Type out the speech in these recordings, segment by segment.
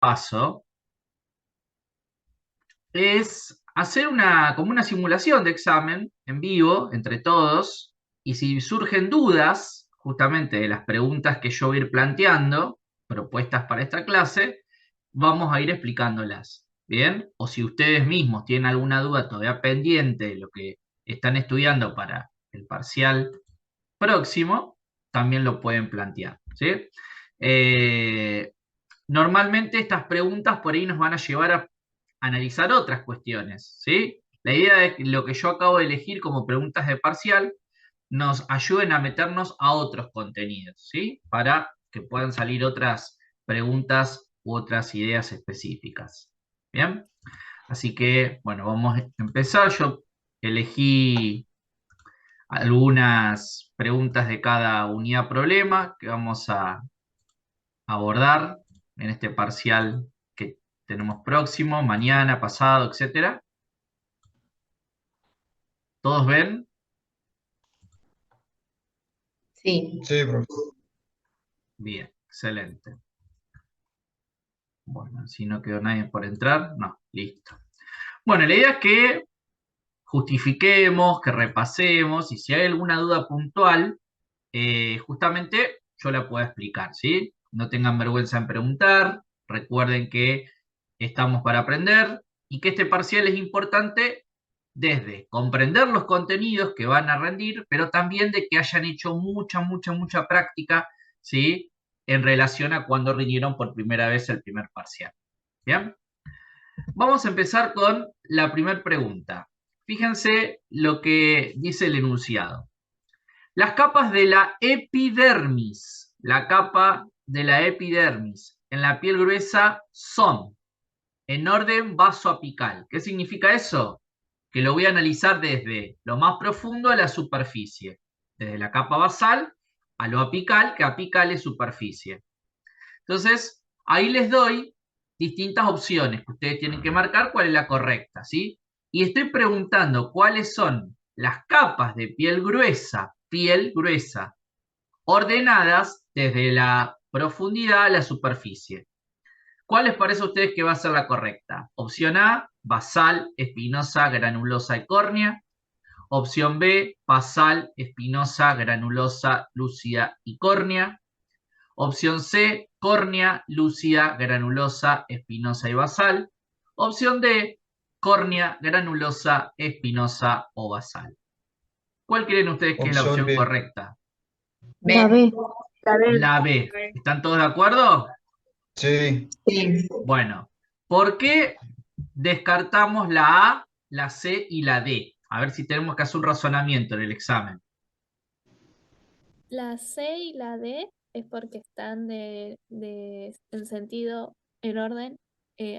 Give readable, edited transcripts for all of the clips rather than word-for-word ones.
paso es hacer como una simulación de examen en vivo entre todos, y si surgen dudas justamente de las preguntas que yo voy a ir planteando, propuestas para esta clase, vamos a ir explicándolas, ¿bien? O si ustedes mismos tienen alguna duda todavía pendiente de lo que están estudiando para el parcial próximo, también lo pueden plantear, ¿sí? Eh, Normalmente estas preguntas por ahí nos van a llevar a analizar otras cuestiones, ¿sí? La idea es que lo que yo acabo de elegir como preguntas de parcial nos ayuden a meternos a otros contenidos, ¿sí? Para que puedan salir otras preguntas u otras ideas específicas. ¿Bien? Así que, bueno, vamos a empezar. Yo elegí algunas preguntas de cada unidad problema que vamos a abordar en este parcial que tenemos próximo, mañana, pasado, etcétera. ¿Todos ven? Sí. Sí, profe. Bien, excelente. Bueno, si no quedó nadie por entrar, no, listo. Bueno, la idea es que justifiquemos, que repasemos, y si hay alguna duda puntual, justamente yo la puedo explicar, ¿sí? No tengan vergüenza en preguntar, recuerden que estamos para aprender y que este parcial es importante desde comprender los contenidos que van a rendir, pero también de que hayan hecho mucha práctica, ¿sí? En relación a cuando rindieron por primera vez el primer parcial. ¿Bien? Vamos a empezar con la primera pregunta. Fíjense lo que dice el enunciado. Las capas de la capa de la epidermis en la piel gruesa son en orden vasoapical. ¿Qué significa eso? Que lo voy a analizar desde lo más profundo a la superficie, desde la capa basal a lo apical, que apical es superficie. Entonces, ahí les doy distintas opciones que ustedes tienen que marcar cuál es la correcta, ¿sí? Y estoy preguntando cuáles son las capas de piel gruesa, ordenadas desde la profundidad a la superficie. ¿Cuál les parece a ustedes que va a ser la correcta? Opción A, basal, espinosa, granulosa y córnea. Opción B, basal, espinosa, granulosa, lúcida y córnea. Opción C, córnea, lúcida, granulosa, espinosa y basal. Opción D, córnea, granulosa, espinosa o basal. ¿Cuál creen ustedes que es la Opción opción B. correcta? La B. La B. ¿Están todos de acuerdo? Sí. Sí. Bueno, ¿por qué descartamos la A, la C y la D? A ver si tenemos que hacer un razonamiento en el examen. La C y la D es porque están en sentido, en orden,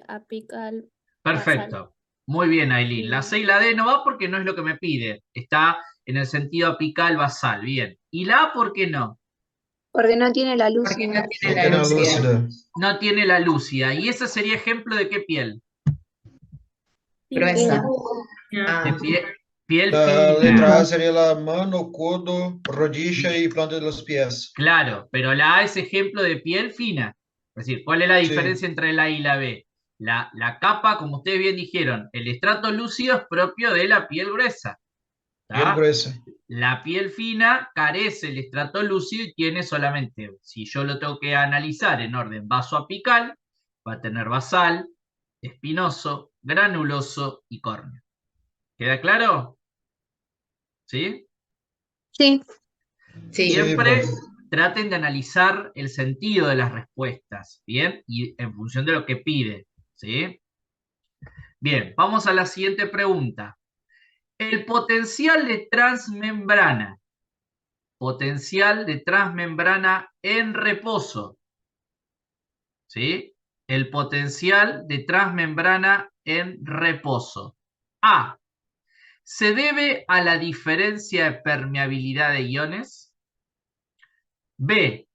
apical basal. Perfecto. Muy bien, Aileen. La Y C y la D no va porque no es lo que me pide. Está en el sentido apical basal. Bien. ¿Y la A por qué no? Porque no tiene la luz. Porque no tiene No la tiene lúcida. lúcida. No tiene la lúcida. ¿Y ese sería ejemplo de qué piel? Gruesa. De Ah, piel La fina. letra A sería la mano, codo, rodilla y planta de los pies. Claro, pero la A es ejemplo de piel fina. Es decir, ¿cuál es la Sí, diferencia entre la A y la B? La capa, como ustedes bien dijeron, el estrato lúcido es propio de la piel gruesa. piel ¿Tá? gruesa. La piel fina carece el estrato lúcido y tiene solamente, si yo lo tengo que analizar en orden vasoapical, va a tener basal, espinoso, granuloso y córneo. ¿Queda claro? ¿Sí? Sí. sí. Sí, Siempre profe. traten de analizar el sentido de las respuestas, ¿bien? Y en función de lo que pide, ¿sí? Bien, vamos a la siguiente pregunta. El potencial de transmembrana en reposo, ¿sí? El potencial de transmembrana en reposo. A. ¿Se debe a la diferencia de permeabilidad de iones? B.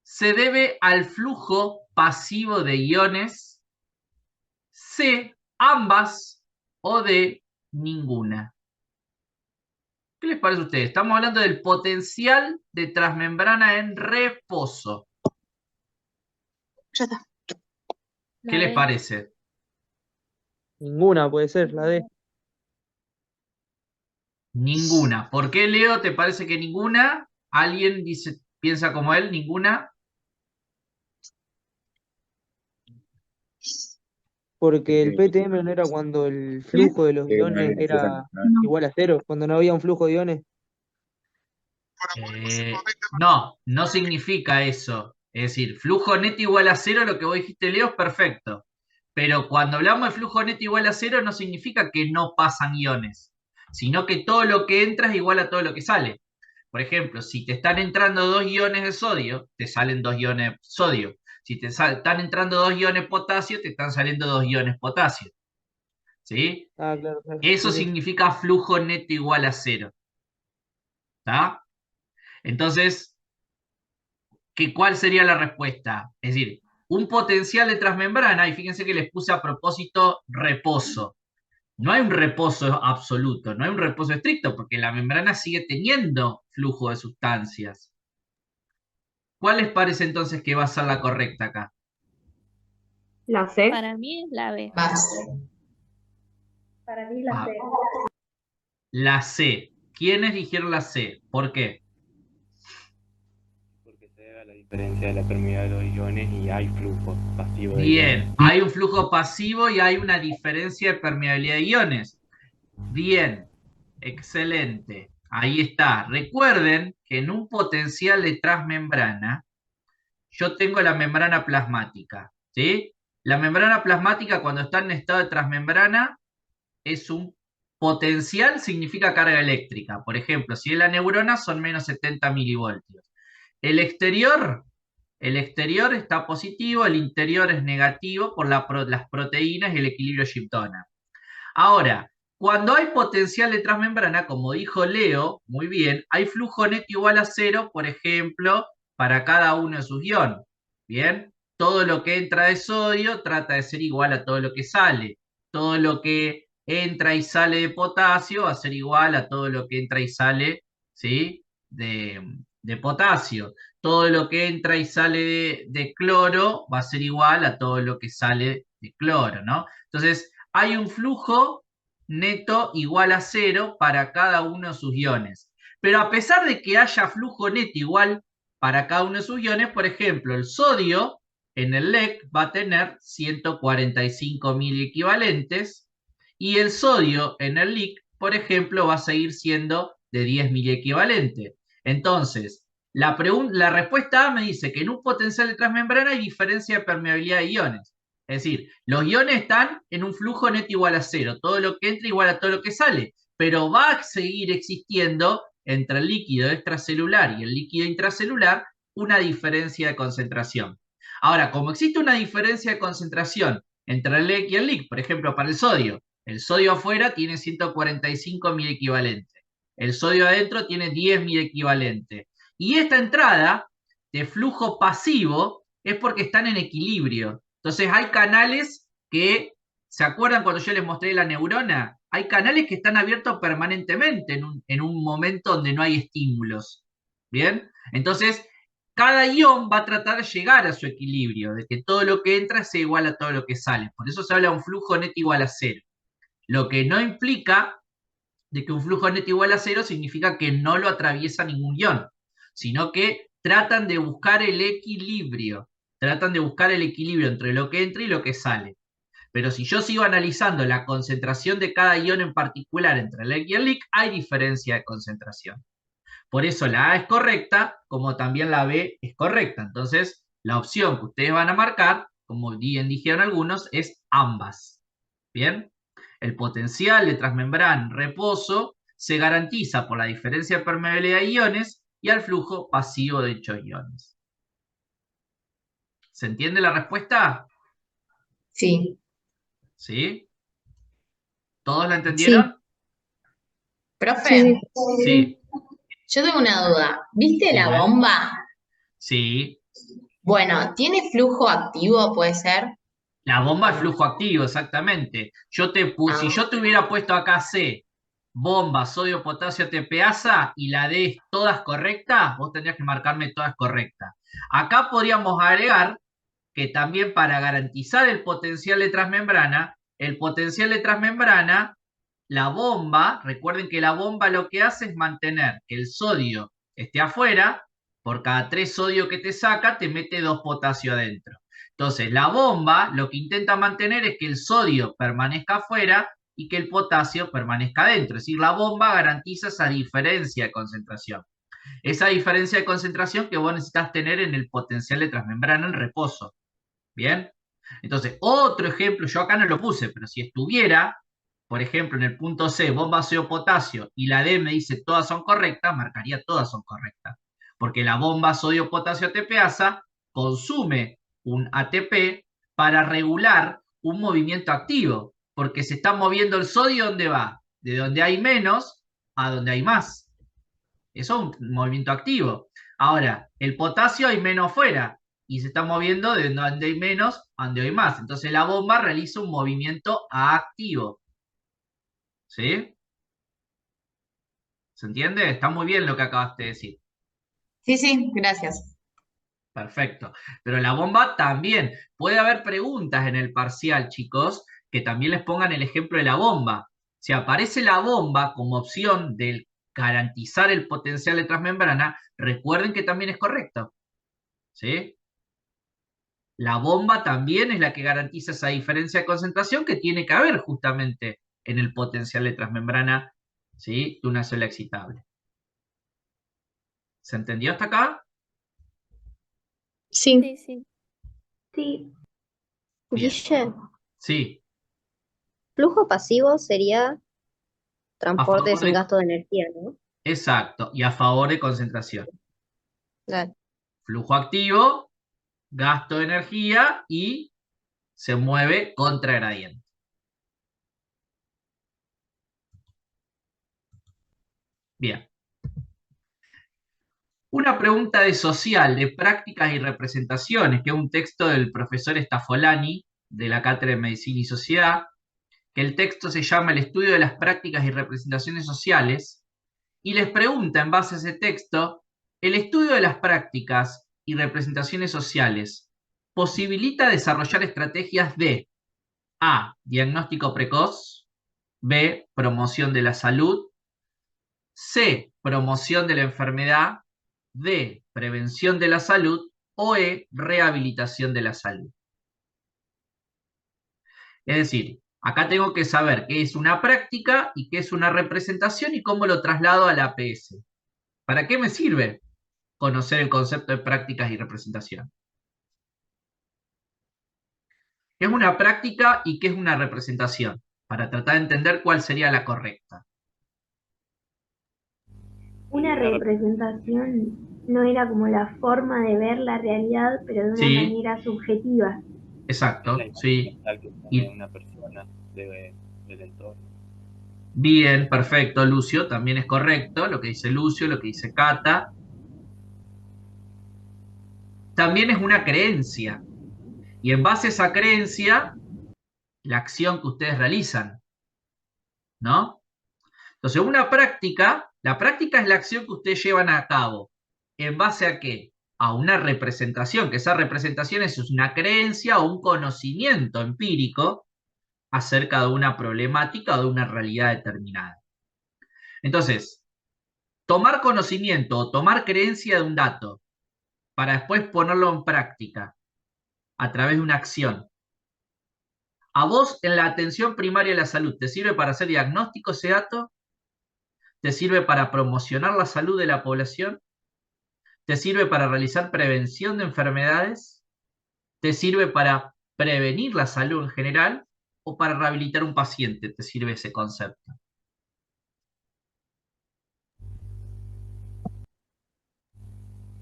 ¿Se debe al flujo pasivo de iones? C. Ambas o D. Ninguna. ¿Qué les parece a ustedes? Estamos hablando del potencial de transmembrana en reposo. Ya está. ¿Qué La les D. parece? Ninguna puede ser, la D. Ninguna. ¿Por qué, Leo, te parece que ninguna? ¿Alguien dice, piensa como él? ¿Ninguna? Porque el PTM no era cuando el flujo de los iones era igual a cero, cuando no había un flujo de iones. No, no significa eso. Es decir, flujo neto igual a cero, lo que vos dijiste, Leo, es perfecto. Pero cuando hablamos de flujo neto igual a cero, no significa que no pasan iones, sino que todo lo que entra es igual a todo lo que sale. Por ejemplo, si te están entrando 2 iones de sodio, te salen 2 iones de sodio. Si te están entrando 2 iones potasio, te están saliendo 2 iones potasio. ¿Sí? Ah, claro, claro. Eso Sí, sí. significa flujo neto igual a cero. ¿Está? Entonces, ¿cuál sería la respuesta? Es decir, un potencial de transmembrana, y fíjense que les puse a propósito reposo. No hay un reposo absoluto, no hay un reposo estricto, porque la membrana sigue teniendo flujo de sustancias. ¿Cuál les parece entonces que va a ser la correcta acá? La C. Para mí es la B. Vas. Para mí la Ah, C. la C. ¿Quiénes dijeron la C? ¿Por qué? Porque se debe a la diferencia de la permeabilidad de los iones y hay flujo pasivo de Bien, iones. hay un flujo pasivo y hay una diferencia de permeabilidad de iones. Bien, excelente. Ahí está. Recuerden que en un potencial de transmembrana, yo tengo la membrana plasmática, ¿sí? La membrana plasmática, cuando está en estado de transmembrana, es un potencial, significa carga eléctrica. Por ejemplo, si es la neurona, son menos 70 milivoltios. El exterior está positivo, el interior es negativo por las proteínas y el equilibrio Shiptona. Ahora, cuando hay potencial de transmembrana, como dijo Leo, muy bien, hay flujo neto igual a cero, por ejemplo, para cada uno de sus iones. Bien, todo lo que entra de sodio trata de ser igual a todo lo que sale. Todo lo que entra y sale de potasio va a ser igual a todo lo que entra y sale, ¿sí? de potasio. Todo lo que entra y sale de cloro va a ser igual a todo lo que sale de cloro, ¿no? Entonces, hay un flujo neto igual a cero para cada uno de sus iones. Pero a pesar de que haya flujo neto igual para cada uno de sus iones, por ejemplo, el sodio en el LEC va a tener 145.000 equivalentes y el sodio en el LIC, por ejemplo, va a seguir siendo de 10.000 equivalentes. Entonces, la respuesta A me dice que en un potencial de transmembrana hay diferencia de permeabilidad de iones. Es decir, los iones están en un flujo neto igual a cero. Todo lo que entra igual a todo lo que sale. Pero va a seguir existiendo entre el líquido extracelular y el líquido intracelular una diferencia de concentración. Ahora, como existe una diferencia de concentración entre el LEC y el LIC, por ejemplo, para el sodio afuera tiene 145.000 equivalentes. El sodio adentro tiene 10.000 equivalentes. Y esta entrada de flujo pasivo es porque están en equilibrio. Entonces hay canales que, ¿se acuerdan cuando yo les mostré la neurona? Hay canales que están abiertos permanentemente en un momento donde no hay estímulos. ¿Bien? Entonces, cada ion va a tratar de llegar a su equilibrio, de que todo lo que entra sea igual a todo lo que sale. Por eso se habla de un flujo neto igual a cero. Lo que no implica de que un flujo neto igual a cero significa que no lo atraviesa ningún ion, sino que tratan de buscar el equilibrio. Tratan de buscar el equilibrio entre lo que entra y lo que sale. Pero si yo sigo analizando la concentración de cada ion en particular entre el LEC y el LIC, hay diferencia de concentración. Por eso la A es correcta, como también la B es correcta. Entonces, la opción que ustedes van a marcar, como bien dijeron algunos, es ambas. ¿Bien? El potencial de transmembrana en reposo se garantiza por la diferencia de permeabilidad de iones y al flujo pasivo de dichos iones. ¿Se entiende la respuesta? Sí. ¿Sí? ¿Todos la Sí. entendieron? Profe, Sí. Sí. yo tengo una duda. ¿Viste la Dime. bomba? Sí. Bueno, ¿tiene flujo activo, puede ser? La bomba es flujo activo, exactamente. Si yo te hubiera puesto acá C, bomba, sodio, potasio, TPasa, y la D es todas correctas, vos tendrías que marcarme todas correctas. Acá podríamos agregar que que también para garantizar el potencial de transmembrana, la bomba, recuerden que la bomba lo que hace es mantener que el sodio esté afuera, por cada 3 sodio que te saca, te mete 2 potasio adentro. Entonces, la bomba lo que intenta mantener es que el sodio permanezca afuera y que el potasio permanezca adentro. Es decir, la bomba garantiza esa diferencia de concentración. Esa diferencia de concentración que vos necesitas tener en el potencial de transmembrana en reposo. ¿Bien? Entonces, otro ejemplo, yo acá no lo puse, pero si estuviera, por ejemplo, en el punto C, bomba sodio-potasio, y la D me dice todas son correctas, marcaría todas son correctas. Porque la bomba sodio-potasio ATPasa consume un ATP para regular un movimiento activo, porque se está moviendo el sodio, ¿dónde va? De donde hay menos a donde hay más. Eso es un movimiento activo. Ahora, el potasio hay menos fuera y se está moviendo de donde hay menos a donde hay más. Entonces la bomba realiza un movimiento activo. ¿Sí? ¿Se entiende? Está muy bien lo que acabaste de decir. Sí, sí, gracias. Perfecto. Pero la bomba también. Puede haber preguntas en el parcial, chicos, que también les pongan el ejemplo de la bomba. Si aparece la bomba como opción de garantizar el potencial de transmembrana, recuerden que también es correcto. ¿Sí? La bomba también es la que garantiza esa diferencia de concentración que tiene que haber justamente en el potencial de transmembrana, ¿sí?, de una célula excitable. ¿Se entendió hasta acá? Sí. Sí, sí. Sí. Bien. Guille, Sí. flujo pasivo sería A transporte favor sin de... gasto de energía, ¿no? Exacto. Y a favor de concentración. Claro. Flujo activo, gasto de energía y se mueve contra gradiente. Bien. Una pregunta de social, de prácticas y representaciones, que es un texto del profesor Staffolani, de la Cátedra de Medicina y Sociedad, que el texto se llama El estudio de las prácticas y representaciones sociales, y les pregunta en base a ese texto, ¿el estudio de las prácticas y representaciones sociales posibilita desarrollar estrategias de A, diagnóstico precoz, B, promoción de la salud, C, promoción de la enfermedad, D, prevención de la salud o E, rehabilitación de la salud? Es decir, acá tengo que saber qué es una práctica y qué es una representación y cómo lo traslado a la APS. ¿Para qué me sirve conocer el concepto de prácticas y representación? ¿Qué es una práctica y qué es una representación? Para tratar de entender cuál sería la correcta. Una representación no era como la forma de ver la realidad, pero de una Sí, manera subjetiva. exacto, La sí. imagen que Y tiene una persona del entorno. bien, perfecto, Lucio, también es correcto lo que dice Lucio, lo que dice Cata. También es una creencia. Y en base a esa creencia, la acción que ustedes realizan, ¿no? Entonces, una práctica, la práctica es la acción que ustedes llevan a cabo. ¿En base a qué? A una representación, que esa representación es una creencia o un conocimiento empírico acerca de una problemática o de una realidad determinada. Entonces, tomar conocimiento o tomar creencia de un dato para después ponerlo en práctica a través de una acción. ¿A vos en la atención primaria de la salud te sirve para hacer diagnóstico ese dato? ¿Te sirve para promocionar la salud de la población? ¿Te sirve para realizar prevención de enfermedades? ¿Te sirve para prevenir la salud en general? ¿O para rehabilitar un paciente te sirve ese concepto?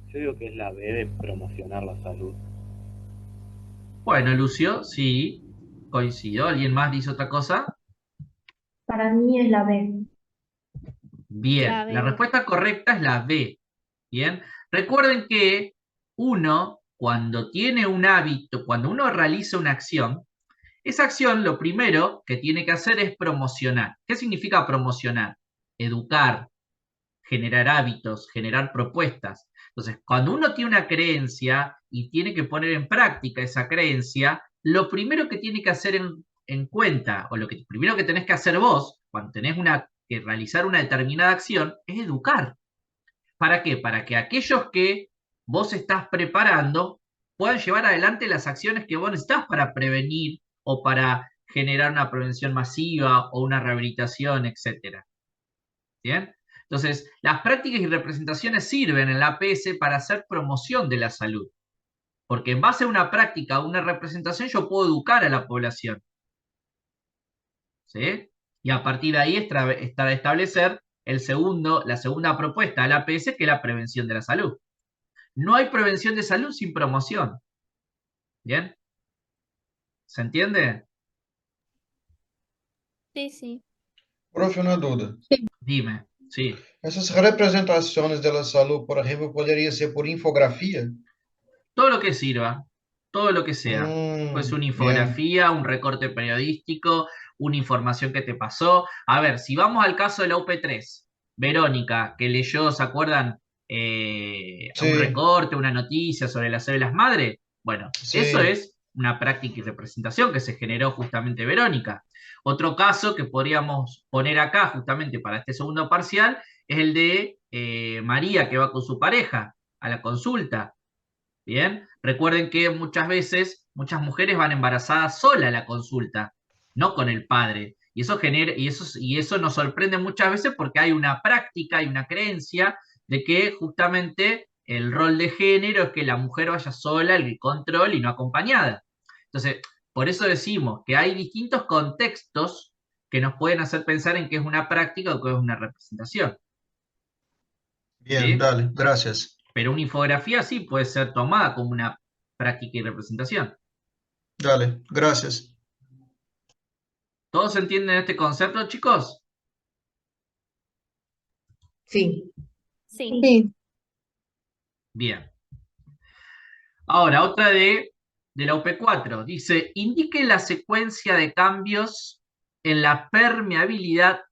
Yo digo que es la B de promocionar la salud. Bueno, Lucio, sí, coincido. ¿Alguien más dice otra cosa? Para mí es la B. Bien, La la B. respuesta correcta es la B. Bien, recuerden que uno, cuando tiene un hábito, cuando uno realiza una acción, esa acción lo primero que tiene que hacer es promocionar. ¿Qué significa promocionar? Educar, generar hábitos, generar propuestas. Entonces, cuando uno tiene una creencia y tiene que poner en práctica esa creencia, lo primero que tiene que hacer en cuenta, o lo que primero que tenés que hacer vos, cuando tenés que realizar una determinada acción, es educar. ¿Para qué? Para que aquellos que vos estás preparando puedan llevar adelante las acciones que vos necesitas para prevenir o para generar una prevención masiva o una rehabilitación, etc. ¿Bien? Entonces, las prácticas y representaciones sirven en la APS para hacer promoción de la salud. Porque en base a una práctica o una representación yo puedo educar a la población. ¿Sí? Y a partir de ahí establecer la segunda propuesta de la APS, que es la prevención de la salud. No hay prevención de salud sin promoción. ¿Bien? ¿Se entiende? Sí, sí. Profe, una duda. Dime. Sí. Essas representações da saúde, por exemplo, poderia ser por infografia? Todo lo que sirva, todo lo que sea. Pues una Bien. infografía, un recorte periodístico, una información que te pasó. A ver, si vamos al caso de la UP3, Verónica, que leyó, ¿se acuerdan? Un Sí, recorte, una noticia sobre las células madre. Bueno, eso sí. es una práctica y representación que se generó justamente Verónica. Otro caso que podríamos poner acá justamente para este segundo parcial es el de María, que va con su pareja a la consulta. Bien, recuerden que muchas veces muchas mujeres van embarazadas sola a la consulta, no con el padre. Y eso nos sorprende muchas veces porque hay una práctica y una creencia de que justamente el rol de género es que la mujer vaya sola al control y no acompañada. Entonces, por eso decimos que hay distintos contextos que nos pueden hacer pensar en qué es una práctica o qué es una representación. Bien, ¿Sí? dale, gracias. Pero una infografía sí puede ser tomada como una práctica y representación. Dale, gracias. ¿Todos entienden este concepto, chicos? Sí. Sí. Sí. Bien. Ahora, otra de la UP4. Dice, indique la secuencia de cambios en la permeabilidad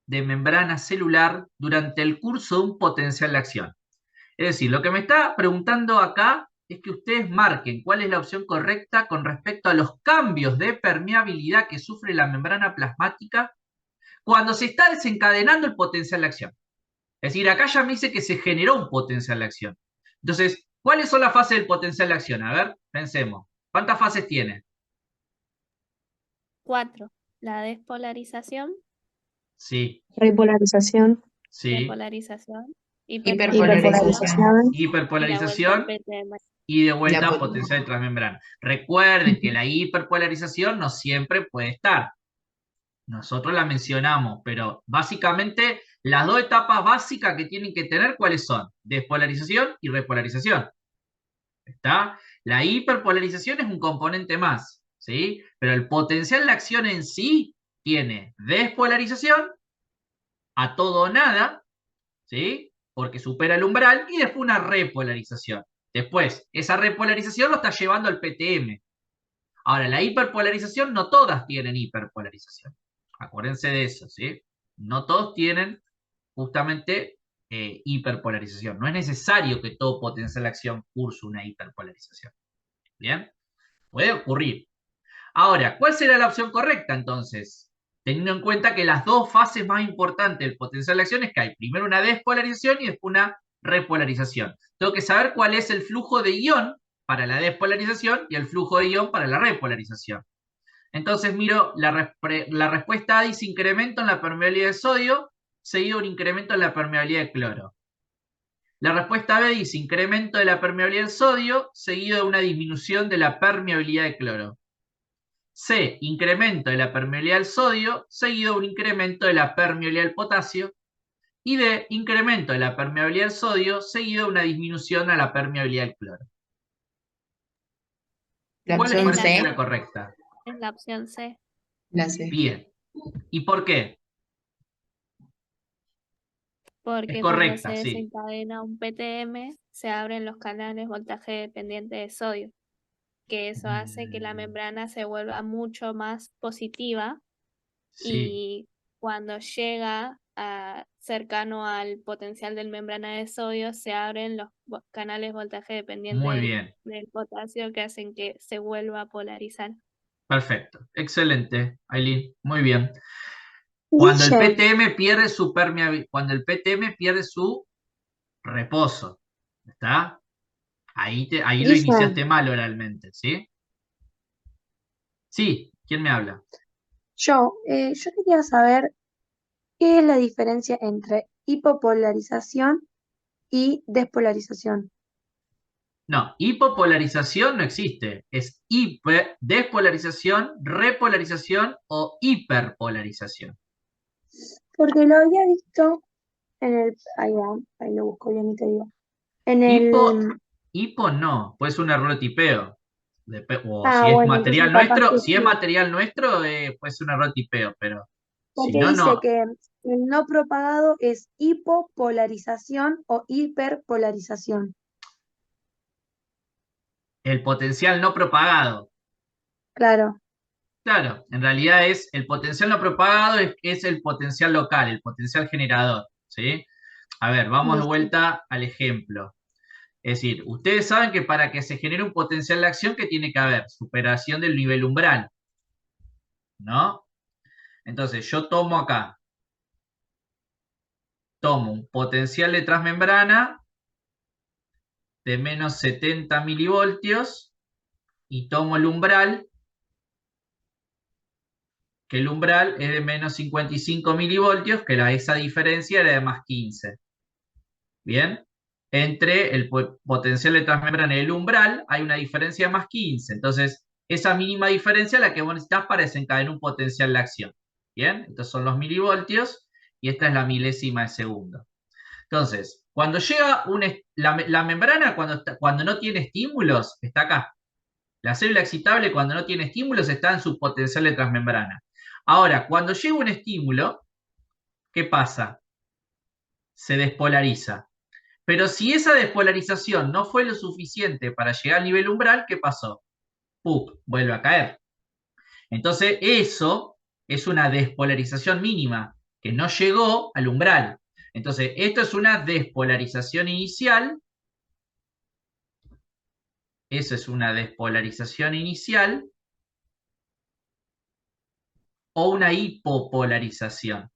de membrana celular durante el curso de un potencial de acción. Es decir, lo que me está preguntando acá es que ustedes marquen cuál es la opción correcta con respecto a los cambios de permeabilidad que sufre la membrana plasmática cuando se está desencadenando el potencial de acción. Es decir, acá ya me dice que se generó un potencial de acción. Entonces, ¿cuáles son las fases del potencial de acción? A ver, pensemos. ¿Cuántas fases tiene? 4. La despolarización, Sí, Repolarización, sí. repolarización, Hiperpolarización. Hiperpolarización y la vuelta al PTM. y de vuelta La a potencial transmembrana. Recuerden que la hiperpolarización no siempre puede estar. Nosotros la mencionamos, pero básicamente las dos etapas básicas que tienen que tener, ¿cuáles son? Despolarización y repolarización. ¿Está? La hiperpolarización es un componente más, ¿sí? Pero el potencial de acción en sí tiene despolarización, a todo o nada, ¿sí? Porque supera el umbral, y después una repolarización. Después, esa repolarización lo está llevando al PTM. Ahora, la hiperpolarización, no todas tienen hiperpolarización. Acuérdense de eso, ¿sí? No todos tienen justamente hiperpolarización. No es necesario que todo potencial de acción curse una hiperpolarización. ¿Bien? Puede ocurrir. Ahora, ¿cuál será la opción correcta entonces? Teniendo en cuenta que las dos fases más importantes del potencial de acción es que hay primero una despolarización y después una repolarización. Tengo que saber cuál es el flujo de ion para la despolarización y el flujo de ion para la repolarización. Entonces miro la respuesta A, dice incremento en la permeabilidad de sodio, seguido de un incremento en la permeabilidad de cloro. La respuesta B dice incremento de la permeabilidad del sodio, seguido de una disminución de la permeabilidad de cloro. C, incremento de la permeabilidad del sodio, seguido de un incremento de la permeabilidad del potasio. Y D, incremento de la permeabilidad del sodio, seguido de una disminución a la permeabilidad del cloro. La ¿Cuál les opción parece que es C. la correcta? Es la opción C. La C. Bien. ¿Y por qué? Porque Es cuando correcta, se sí. desencadena un PTM, se abren los canales voltaje dependiente de sodio, que eso hace que la membrana se vuelva mucho más positiva Sí. y cuando llega cercano al potencial del membrana de sodio, se abren los canales voltaje dependiente Muy bien. del potasio que hacen que se vuelva a polarizar. Perfecto. Excelente, Aileen. Muy bien. Cuando el PTM pierde su cuando el PTM pierde su reposo, ¿está? Ahí lo iniciaste mal oralmente, ¿sí? Sí, ¿quién me habla? Yo quería saber qué es la diferencia entre hipopolarización y despolarización. No, hipopolarización no existe. Es despolarización, repolarización o hiperpolarización. Porque lo había visto ahí va, ahí lo busco bien y te digo. Hipo no, puede ser un error de tipeo. O Ah, si es bueno, material entonces capaz nuestro, que si es sí. material nuestro, puede ser un error de tipeo, pero si Porque no, dice no. que el no propagado es hipopolarización o hiperpolarización. El potencial no propagado. Claro. Claro, en realidad el potencial no propagado es el potencial local, el potencial generador, ¿sí? A ver, vamos de Listo. vuelta al ejemplo. Es decir, ustedes saben que para que se genere un potencial de acción, ¿qué tiene que haber? Superación del nivel umbral, ¿no? Entonces, yo tomo un potencial de transmembrana de menos 70 milivoltios y tomo el umbral, que el umbral es de menos 55 milivoltios, que esa diferencia era de más 15. ¿Bien? Entre el potencial de transmembrana y el umbral hay una diferencia de más 15. Entonces, esa mínima diferencia es la que vos necesitas para desencadenar un potencial de acción. ¿Bien? Estos son los milivoltios y esta es la milésima de segundo. Entonces, cuando llega la membrana, cuando no tiene estímulos, está acá. La célula excitable, cuando no tiene estímulos, está en su potencial de transmembrana. Ahora, cuando llega un estímulo, ¿qué pasa? Se despolariza. Pero si esa despolarización no fue lo suficiente para llegar al nivel umbral, ¿qué pasó? ¡Pup! Vuelve a caer. Entonces, eso es una despolarización mínima, que no llegó al umbral. Entonces, esto es una despolarización inicial. Eso es una despolarización inicial o una hipopolarización.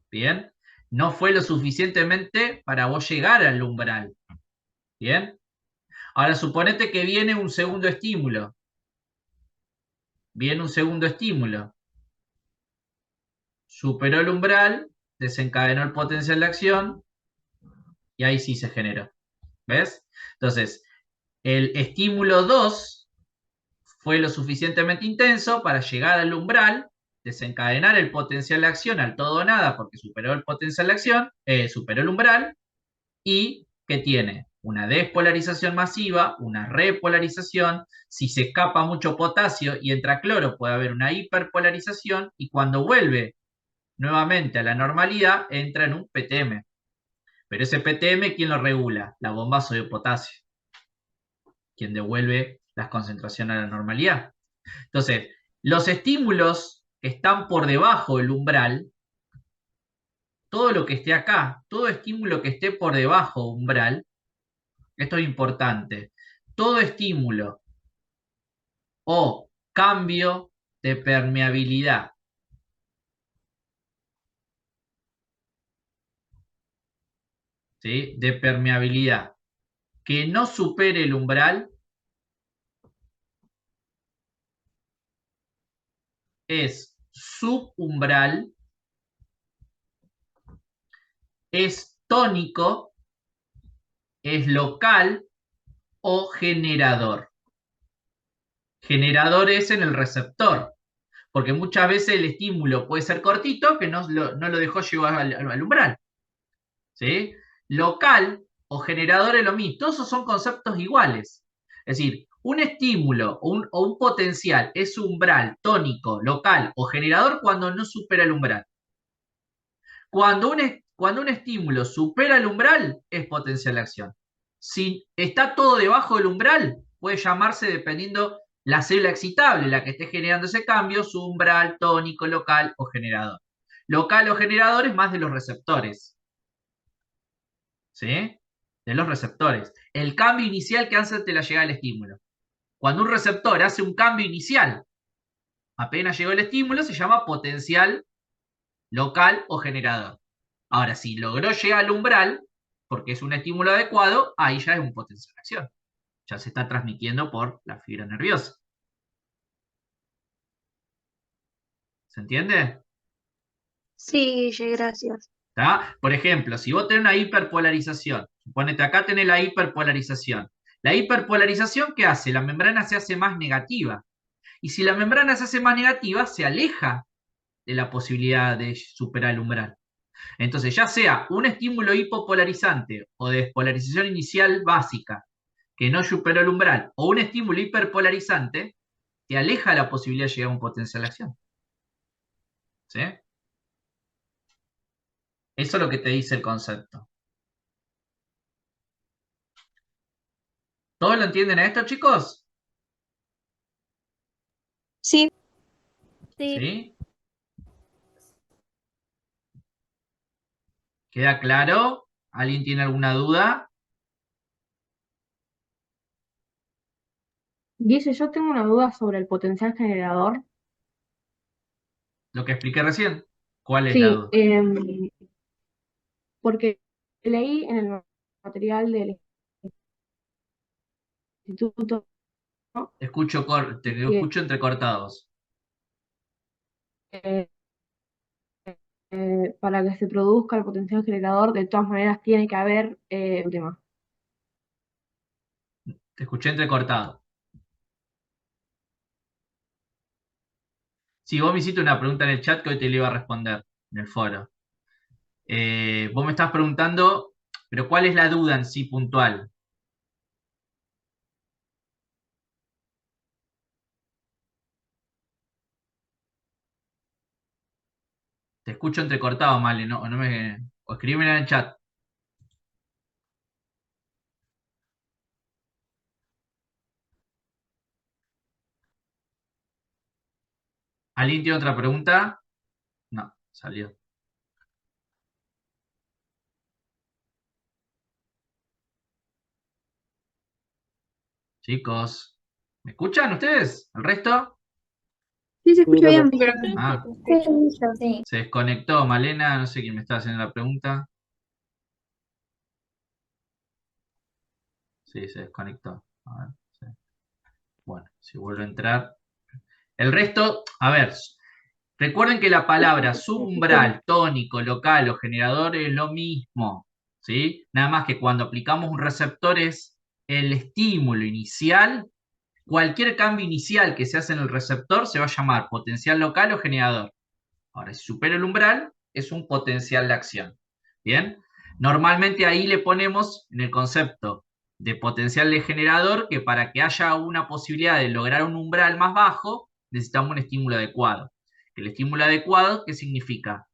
¿Bien? No fue lo suficientemente para vos llegar al umbral. ¿Bien? Ahora, suponete que viene un segundo estímulo. Viene un segundo estímulo. Superó el umbral, desencadenó el potencial de acción y ahí sí se generó. ¿Ves? Entonces, el estímulo 2 fue lo suficientemente intenso para llegar al umbral, desencadenar el potencial de acción al todo o nada porque superó el potencial de acción, superó el umbral y ¿qué tiene? Una despolarización masiva, una repolarización. Si se escapa mucho potasio y entra cloro, puede haber una hiperpolarización y cuando vuelve nuevamente a la normalidad, entra en un PTM. Pero ese PTM, ¿quién lo regula? La bomba sodio-potasio, quien devuelve las concentraciones a la normalidad. Entonces, los estímulos que están por debajo del umbral, todo lo que esté acá, todo estímulo que esté por debajo del umbral, esto es importante, todo estímulo o cambio de permeabilidad ¿sí? De permeabilidad que no supere el umbral es subumbral, es tónico, es local o generador. Generador es en el receptor, porque muchas veces el estímulo puede ser cortito que no lo dejó llegar al umbral. ¿Sí? Local o generador es lo mismo. Todos esos son conceptos iguales. Es decir, un estímulo o un potencial es umbral, tónico, local o generador cuando no supera el umbral. Cuando un estímulo supera el umbral, es potencial de acción. Si está todo debajo del umbral, puede llamarse, dependiendo La célula excitable, la que esté generando ese cambio, su umbral, tónico, local o generador. Local o generador es más de los receptores. ¿Sí? De los receptores. El cambio inicial que hace ante la llegada del estímulo. Cuando un receptor hace un cambio inicial, apenas llegó el estímulo, se llama potencial local o generador. Ahora, si logró llegar al umbral, porque es un estímulo adecuado, ahí ya es un potencial de acción. Ya se está transmitiendo por la fibra nerviosa. ¿Se entiende? Sí, Guille, gracias. ¿Tá? Por ejemplo, si vos tenés una hiperpolarización, suponete acá tenés la hiperpolarización. La hiperpolarización, ¿qué hace? La membrana se hace más negativa. Y si la membrana se hace más negativa, se aleja de la posibilidad de superar el umbral. Entonces, ya sea un estímulo hipopolarizante o de despolarización inicial básica que no superó el umbral, o un estímulo hiperpolarizante, te aleja de la posibilidad de llegar a un potencial de acción. ¿Sí? Eso es lo que te dice el concepto. ¿Todos lo entienden a esto, chicos? Sí, Sí, ¿Sí? ¿Queda claro? ¿Alguien tiene alguna duda? Guille, yo tengo una duda sobre el potencial generador. Lo que expliqué recién. ¿Cuál es la Sí, duda? porque leí en el material del instituto, ¿no? Te que escucho entrecortados. eh, para que se produzca el potencial generador, de todas maneras tiene que haber un tema. Te escuché entrecortado. Sí, vos me hiciste una pregunta en el chat que hoy te le iba a responder en el foro. Vos me estás preguntando, pero ¿cuál es la duda en sí puntual? Te escucho entrecortado, Male, no me... O escríbeme en el chat. ¿Alguien tiene otra pregunta? No, salió. Chicos, ¿me escuchan ustedes? ¿El resto? sí se escucha bien. yo Ah, te escucho. Sí. se desconectó Malena, no sé quién me está haciendo la pregunta. Sí, se desconectó. A ver, sí. Bueno, si vuelve a entrar. El resto, a ver, recuerden que la palabra subumbral, tónico, local o generador es lo mismo, ¿sí? Nada más que cuando aplicamos un receptor es el estímulo inicial, cualquier cambio inicial que se hace en el receptor se va a llamar potencial local o generador. Ahora, si supera el umbral, es un potencial de acción. ¿Bien? Normalmente ahí le ponemos en el concepto de potencial de generador que para que haya una posibilidad de lograr un umbral más bajo, necesitamos un estímulo adecuado. El estímulo adecuado, ¿qué significa?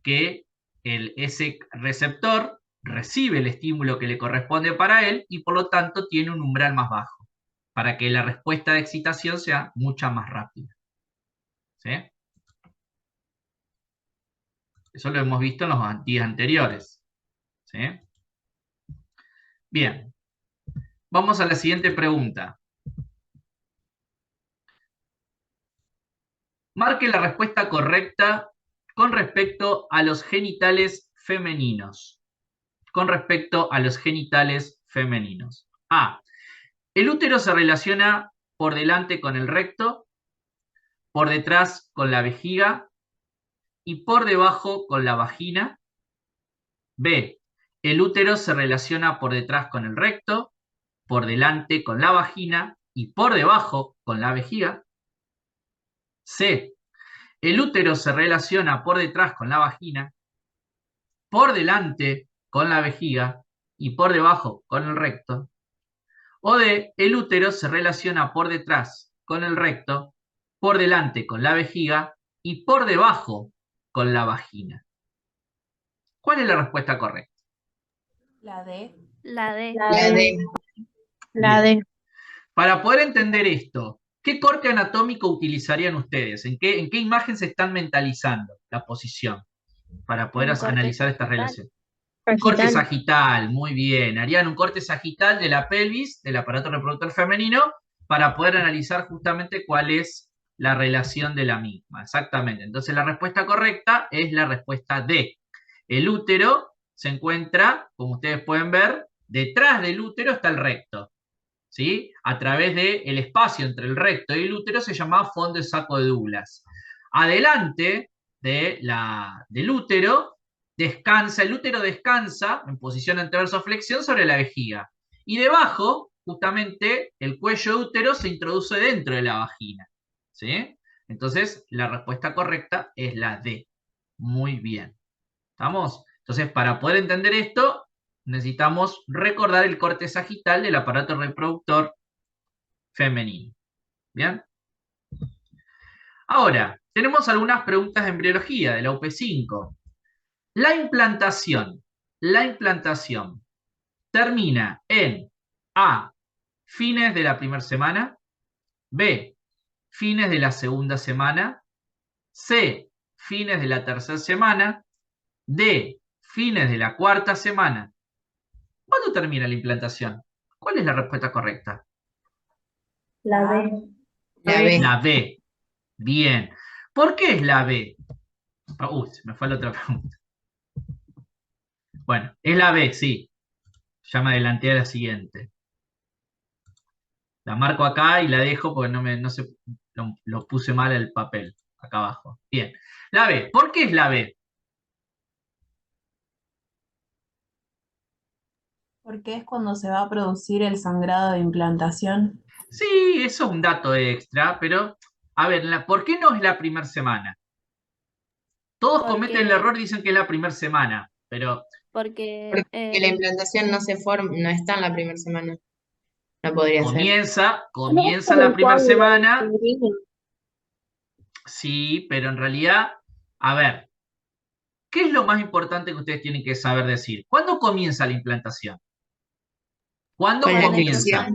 Que ese receptor recibe el estímulo que le corresponde para él y por lo tanto tiene un umbral más bajo, para que la respuesta de excitación sea mucha más rápida. ¿Sí? Eso lo hemos visto en los días anteriores. ¿Sí? Bien. Vamos a la siguiente pregunta. Marque la respuesta correcta con respecto a los genitales femeninos. Con respecto a los genitales femeninos. A. El útero se relaciona por delante con el recto, por detrás con la vejiga y por debajo con la vagina. B. El útero se relaciona por detrás con el recto, por delante con la vagina y por debajo con la vejiga. C. El útero se relaciona por detrás con la vagina, por delante con la vejiga y por debajo con el recto. O D. El útero se relaciona por detrás con el recto, por delante con la vejiga y por debajo con la vagina. ¿Cuál es la respuesta correcta? La D. La D. La D. La Bien. D. Para poder entender esto, ¿Qué corte anatómico utilizarían ustedes? ¿En qué imagen se están mentalizando la posición para poder Un corte analizar esta sagital. relación? Un corte sagital, muy bien. Harían un corte sagital de la pelvis, del aparato reproductor femenino, para poder analizar justamente cuál es la relación de la misma. Exactamente. Entonces la respuesta correcta es la respuesta D. El útero se encuentra, como ustedes pueden ver, detrás del útero está el recto. ¿Sí? A través del espacio entre el recto y el útero se llama fondo de saco de Douglas. Adelante del útero el útero descansa en posición anteverso-flexión sobre la vejiga. Y debajo, justamente, el cuello de útero se introduce dentro de la vagina. ¿Sí? Entonces, la respuesta correcta es la D. Muy bien. ¿Estamos? Entonces, para poder entender esto, necesitamos recordar el corte sagital del aparato reproductor femenino. ¿Bien? Ahora, tenemos algunas preguntas de embriología de la UP5. La implantación termina en A, fines de la primera semana, B, fines de la segunda semana, C, fines de la tercera semana, D, fines de la cuarta semana. ¿Cuándo termina la implantación? ¿Cuál es la respuesta correcta? La B. La B. La B. Bien. ¿Por qué es la B? Se me fue la otra pregunta. Bueno, es la B, sí. Ya me adelanté a la siguiente. La marco acá y la dejo porque lo puse mal el papel. Acá abajo. Bien. La B. ¿Por qué es la B? Porque es cuando se va a producir el sangrado de implantación. Sí, eso es un dato extra, pero a ver, ¿por qué no es la primera semana? Todos cometen el error y dicen que es la primera semana, pero... Porque Porque la implantación no está en la primera semana. No podría ser. Comienza la primera semana. Sí, pero en realidad, a ver, ¿qué es lo más importante que ustedes tienen que saber decir? ¿Cuándo comienza la implantación? ¿Cuándo comienza?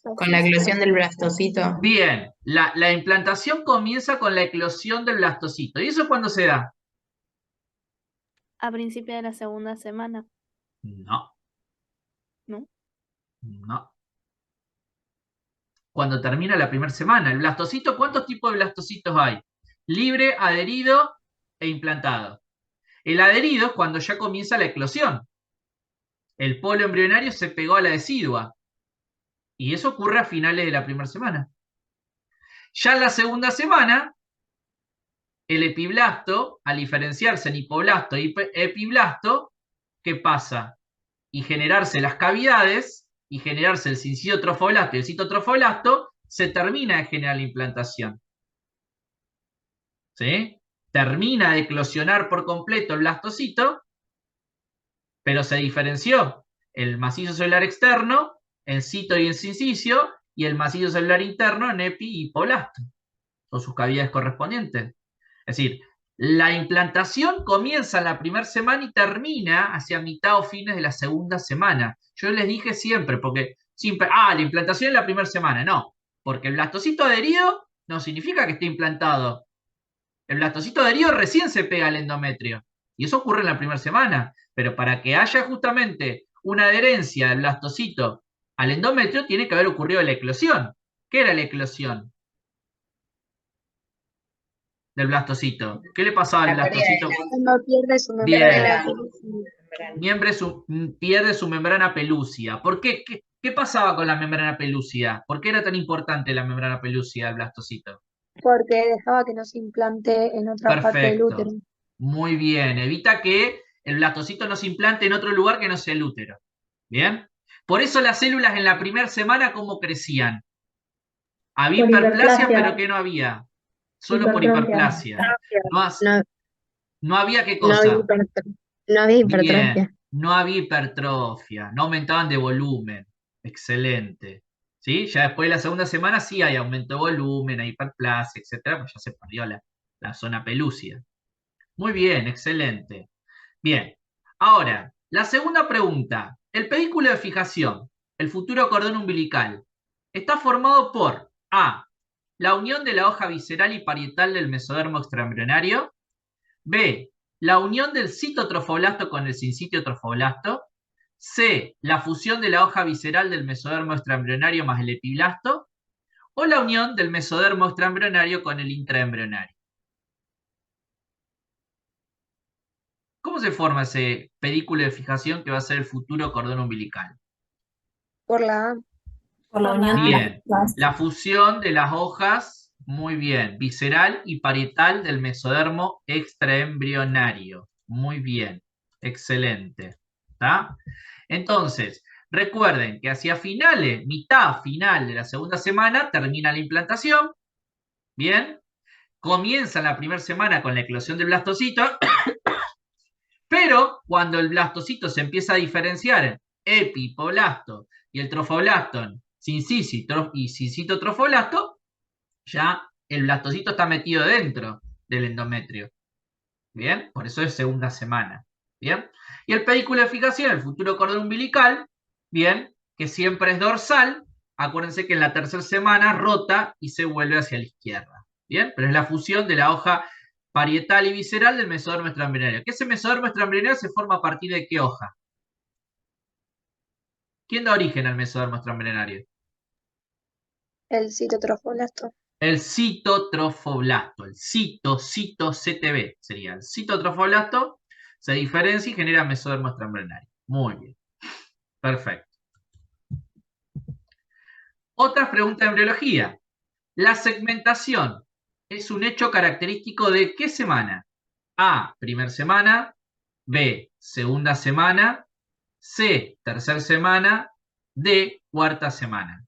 Con la eclosión del blastocito. Bien, la implantación comienza con la eclosión del blastocito. ¿Y eso cuándo se da? A principio de la segunda semana. No. ¿No? No. Cuando termina la primera semana. El blastocito, ¿cuántos tipos de blastocitos hay? Libre, adherido e implantado. El adherido es cuando ya comienza la eclosión. El polo embrionario se pegó a la decidua. Y eso ocurre a finales de la primera semana. Ya en la segunda semana, el epiblasto, al diferenciarse en hipoblasto y epiblasto, ¿qué pasa? Y generarse las cavidades, y generarse el sincidotrofoblasto y el citotrofoblasto, se termina de generar la implantación. ¿Sí? Termina de eclosionar por completo el blastocito, pero se diferenció el macizo celular externo en cito y en sincicio, y el macizo celular interno en epi y hipoblasto. Son sus cavidades correspondientes. Es decir, la implantación comienza en la primera semana y termina hacia mitad o fines de la segunda semana. Yo les dije siempre, porque la implantación en la primera semana. No, porque el blastocito adherido no significa que esté implantado. El blastocito adherido recién se pega al endometrio. Y eso ocurre en la primera semana. Pero para que haya justamente una adherencia del blastocito al endometrio, tiene que haber ocurrido la eclosión. ¿Qué era la eclosión del blastocito? ¿Qué le pasaba al blastocito? Cuando pierde su membrana Pierde su membrana pelúcida. ¿Por qué? ¿Qué pasaba con la membrana pelúcida? ¿Por qué era tan importante la membrana pelúcida del blastocito? porque dejaba que no se implante en otra parte del útero. Perfecto. Muy bien. Evita que el blastocito no se implante en otro lugar que no sea el útero. ¿Bien? Por eso las células en la primera semana, ¿cómo crecían? Había Por hiperplasia, hiperplasia. pero ¿qué no había? Solo por hiperplasia. No había qué cosa. No había hipertrofia. Bien, no había hipertrofia, no aumentaban de volumen. Excelente. ¿Sí? Ya después de la segunda semana sí hay aumento de volumen, hay hiperplasia, etcétera, pues ya se perdió la zona pelúcida. Muy bien, excelente. Bien, ahora, la segunda pregunta. El pedículo de fijación, el futuro cordón umbilical, está formado por A, la unión de la hoja visceral y parietal del mesodermo extraembrionario. B, la unión del citotrofoblasto con el sincitio trofoblasto. C, la fusión de la hoja visceral del mesodermo extraembrionario más el epiblasto. O la unión del mesodermo extraembrionario con el intraembrionario. ¿Cómo se forma ese pedículo de fijación que va a ser el futuro cordón umbilical? Por la A. Por la unión de Bien, las la fusión de las hojas, muy bien, visceral y parietal del mesodermo extraembrionario. Muy bien, excelente. ¿Está? Entonces, recuerden que hacia finales, mitad final de la segunda semana, termina la implantación. Bien, comienza la primera semana con la eclosión del blastocito, pero cuando el blastocito se empieza a diferenciar en epipoblasto y el trofoblasto en sincícito y sincitotrofoblasto, ya el blastocito está metido dentro del endometrio. Bien, por eso es segunda semana. Bien, y el pedículo de fijación, el futuro cordón umbilical, bien, que siempre es dorsal. Acuérdense que en la tercera semana rota y se vuelve hacia la izquierda. Bien, pero es la fusión de la hoja parietal y visceral del mesodermo extraembrionario. ¿Qué ese mesodermo extraembrionario se forma a partir de qué hoja? ¿Quién da origen al mesodermo extraembrionario? El citotrofoblasto. El citotrofoblasto, el CTB sería. El citotrofoblasto se diferencia y genera mesodermo extraembrionario. Muy bien. Perfecto. Otra pregunta de embriología. La segmentación es un hecho característico de ¿qué semana? A, primera semana. B, segunda semana. C, tercera semana. D, cuarta semana.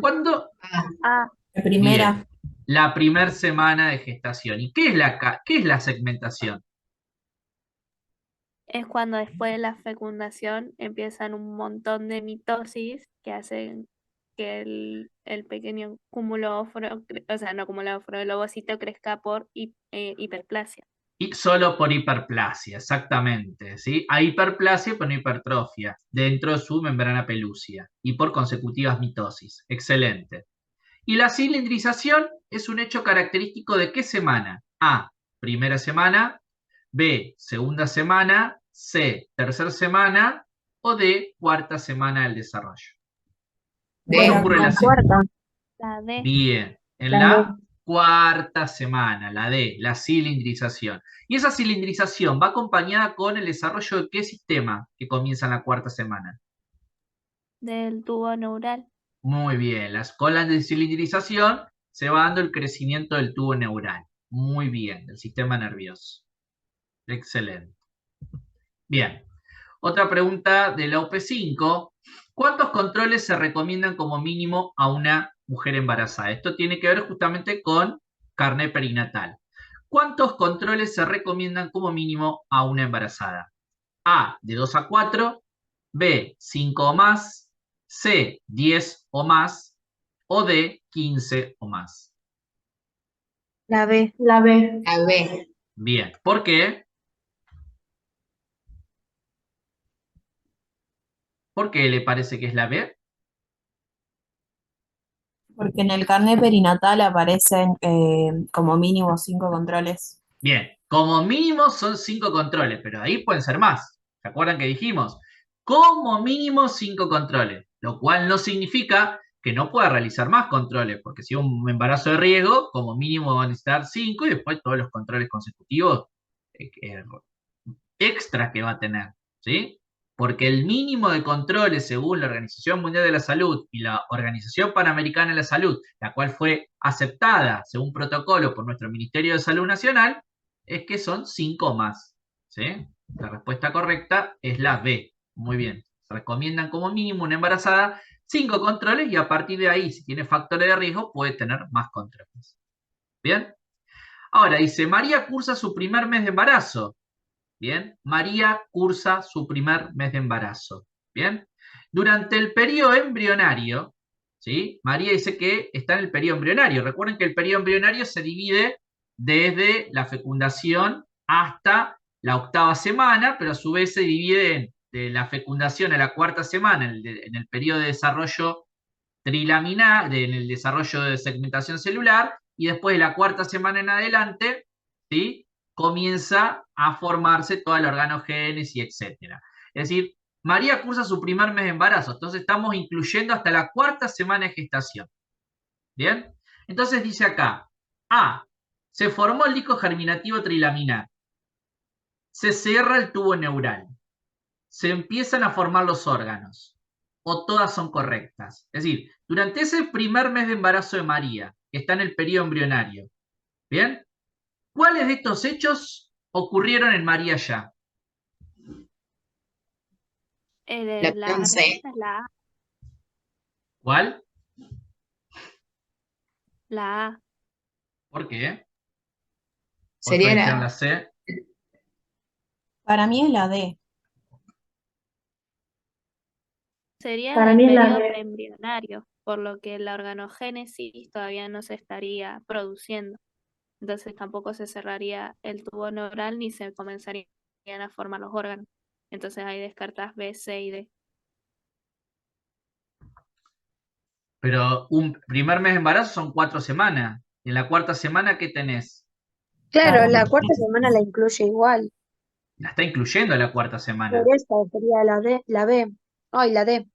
¿Cuándo? A. La primera. Bien, la primera semana de gestación. ¿Y qué es la segmentación? Es cuando después de la fecundación empiezan un montón de mitosis que hacen que el pequeño cúmulo óforo, o sea, no cúmulo óforo, el ovocito crezca por hiperplasia. Y solo por hiperplasia, exactamente. ¿Sí? Hay hiperplasia pero no hipertrofia dentro de su membrana pelúcida y por consecutivas mitosis. Excelente. Y la cilindrización es un hecho característico de ¿qué semana? A, primera semana. B, segunda semana. C, tercera semana. O D, cuarta semana del desarrollo. ¿Cuándo ocurre la cuarta. La D. Bien, en La la cuarta semana, la D, la cilindrización. Y esa cilindrización va acompañada con el desarrollo de ¿qué sistema que comienza en la cuarta semana? Del tubo neural. Muy bien, las colas de cilindrización se va dando el crecimiento del tubo neural. Muy bien, del sistema nervioso. Excelente. Bien, otra pregunta de la OP5. ¿Cuántos controles se recomiendan como mínimo a una mujer embarazada? Esto tiene que ver justamente con carné perinatal. ¿Cuántos controles se recomiendan como mínimo a una embarazada? A, de 2 a 4. B, 5 o más. C, 10 o más. O D, 15 o más. La B. La B. La B. Bien, ¿por qué? ¿Por qué le parece que es la B? Porque en el carnet perinatal aparecen como mínimo 5 controles. Bien, como mínimo son 5 controles, pero ahí pueden ser más. ¿Se acuerdan que dijimos? Como mínimo 5 controles, lo cual no significa que no pueda realizar más controles, porque si un embarazo de riesgo, como mínimo van a necesitar 5 y después todos los controles consecutivos extras que va a tener, ¿sí? Porque el mínimo de controles según la Organización Mundial de la Salud y la Organización Panamericana de la Salud, la cual fue aceptada según protocolo por nuestro Ministerio de Salud Nacional, es que son 5 más, ¿sí? La respuesta correcta es la B. Muy bien. Se recomiendan como mínimo una embarazada 5 controles y a partir de ahí, si tiene factores de riesgo, puede tener más controles. ¿Bien? Ahora dice, María cursa su primer mes de embarazo. Bien, María cursa su primer mes de embarazo. Bien, durante el periodo embrionario, ¿sí? María dice que está en el periodo embrionario. Recuerden que el periodo embrionario se divide desde la fecundación hasta la octava semana, pero a su vez se divide de la fecundación a la cuarta semana, en el periodo de desarrollo trilaminar, en el desarrollo de segmentación celular, y después de la cuarta semana en adelante, ¿sí? Comienza a formarse toda la organogénesis, etc. Es decir, María cursa su primer mes de embarazo, entonces estamos incluyendo hasta la cuarta semana de gestación. ¿Bien? Entonces dice acá, A, se formó el disco germinativo trilaminar, se cierra el tubo neural, se empiezan a formar los órganos, o todas son correctas. Es decir, durante ese primer mes de embarazo de María, que está en el periodo embrionario, ¿bien? ¿Cuáles de estos hechos ocurrieron en María ya? La opción C. respuesta es la A. ¿Cuál? La A. ¿Por qué? Sería ¿Otros dijeron la... la C? Para mí es la D. Sería en Para el mí es la periodo D. preembrionario, por lo que la organogénesis todavía no se estaría produciendo. Entonces tampoco se cerraría el tubo neural ni se comenzarían a formar los órganos. Entonces ahí descartas B, C y D. Pero un primer mes de embarazo son 4 semanas. En la cuarta semana, ¿qué tenés? Claro, la cuarta semana la incluye igual. La está incluyendo la cuarta semana. Por eso sería la D, la B. Ay, la D.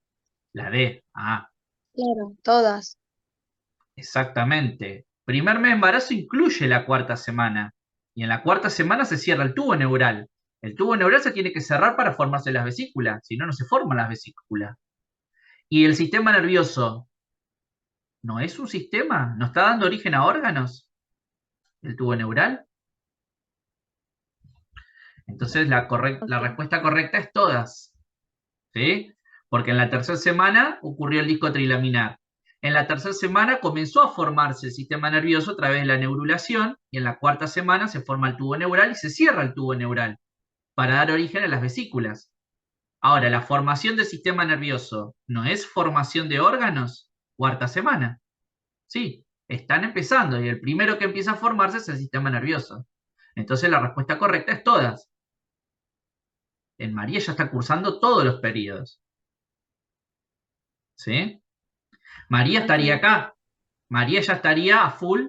La D. Ah, Claro, todas. exactamente. Primer mes de embarazo incluye la cuarta semana. Y en la cuarta semana se cierra el tubo neural. El tubo neural se tiene que cerrar para formarse las vesículas. Si no, no se forman las vesículas. Y el sistema nervioso, ¿no es un sistema? ¿No está dando origen a órganos? ¿El tubo neural? Entonces la respuesta correcta es todas. ¿Sí? Porque en la tercera semana ocurrió el disco trilaminar. En la tercera semana comenzó a formarse el sistema nervioso a través de la neurulación, y en la cuarta semana se forma el tubo neural y se cierra el tubo neural para dar origen a las vesículas. Ahora, la formación del sistema nervioso, ¿no es formación de órganos? Cuarta semana. Sí, están empezando y el primero que empieza a formarse es el sistema nervioso. Entonces la respuesta correcta es todas. En María ya está cursando todos los periodos. ¿Sí? María estaría acá. María ya estaría a full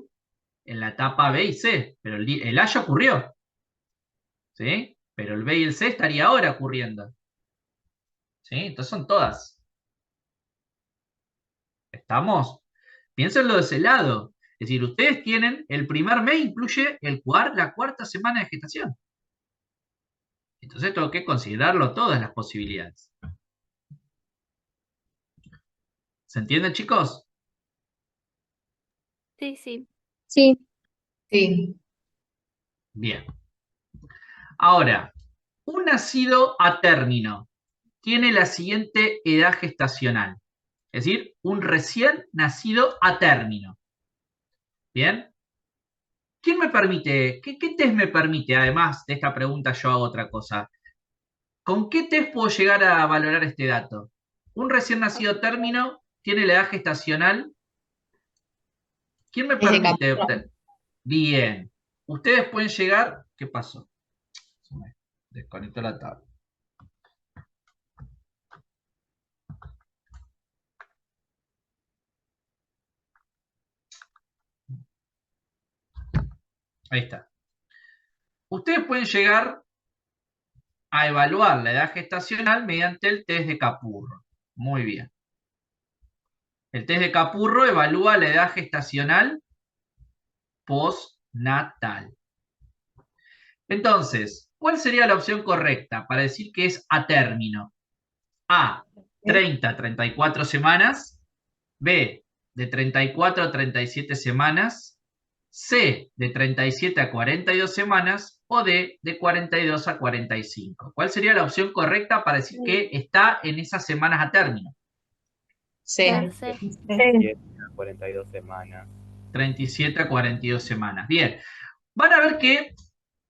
en la etapa B y C, pero el A ya ocurrió. ¿Sí? Pero el B y el C estaría ahora ocurriendo. ¿Sí? Entonces son todas. ¿Estamos? Piénsenlo de ese lado. Es decir, ustedes tienen, el primer mes incluye la cuarta semana de gestación. Entonces tengo que considerarlo todas las posibilidades. ¿Se entienden, chicos? Sí, sí. Sí. Sí. Bien. Ahora, un nacido a término tiene la siguiente edad gestacional. Es decir, un recién nacido a término. ¿Bien? ¿Quién me permite? ¿Qué test me permite? Además de esta pregunta, yo hago otra cosa. ¿Con qué test puedo llegar a valorar este dato? Un recién nacido a término tiene la edad gestacional. ¿Quién me permite obtener? Bien. Ustedes pueden llegar. ¿Qué pasó? Se me desconectó la tabla. Ahí está. Ustedes pueden llegar a evaluar la edad gestacional mediante el test de Capurro. Muy bien. El test de Capurro evalúa la edad gestacional postnatal. Entonces, ¿cuál sería la opción correcta para decir que es a término? A, 30 a 34 semanas. B, de 34 a 37 semanas. C, de 37 a 42 semanas. O D, de 42 a 45. ¿Cuál sería la opción correcta para decir que está en esas semanas a término? C. 37 a 42 semanas. 37 a 42 semanas. Bien. Van a ver que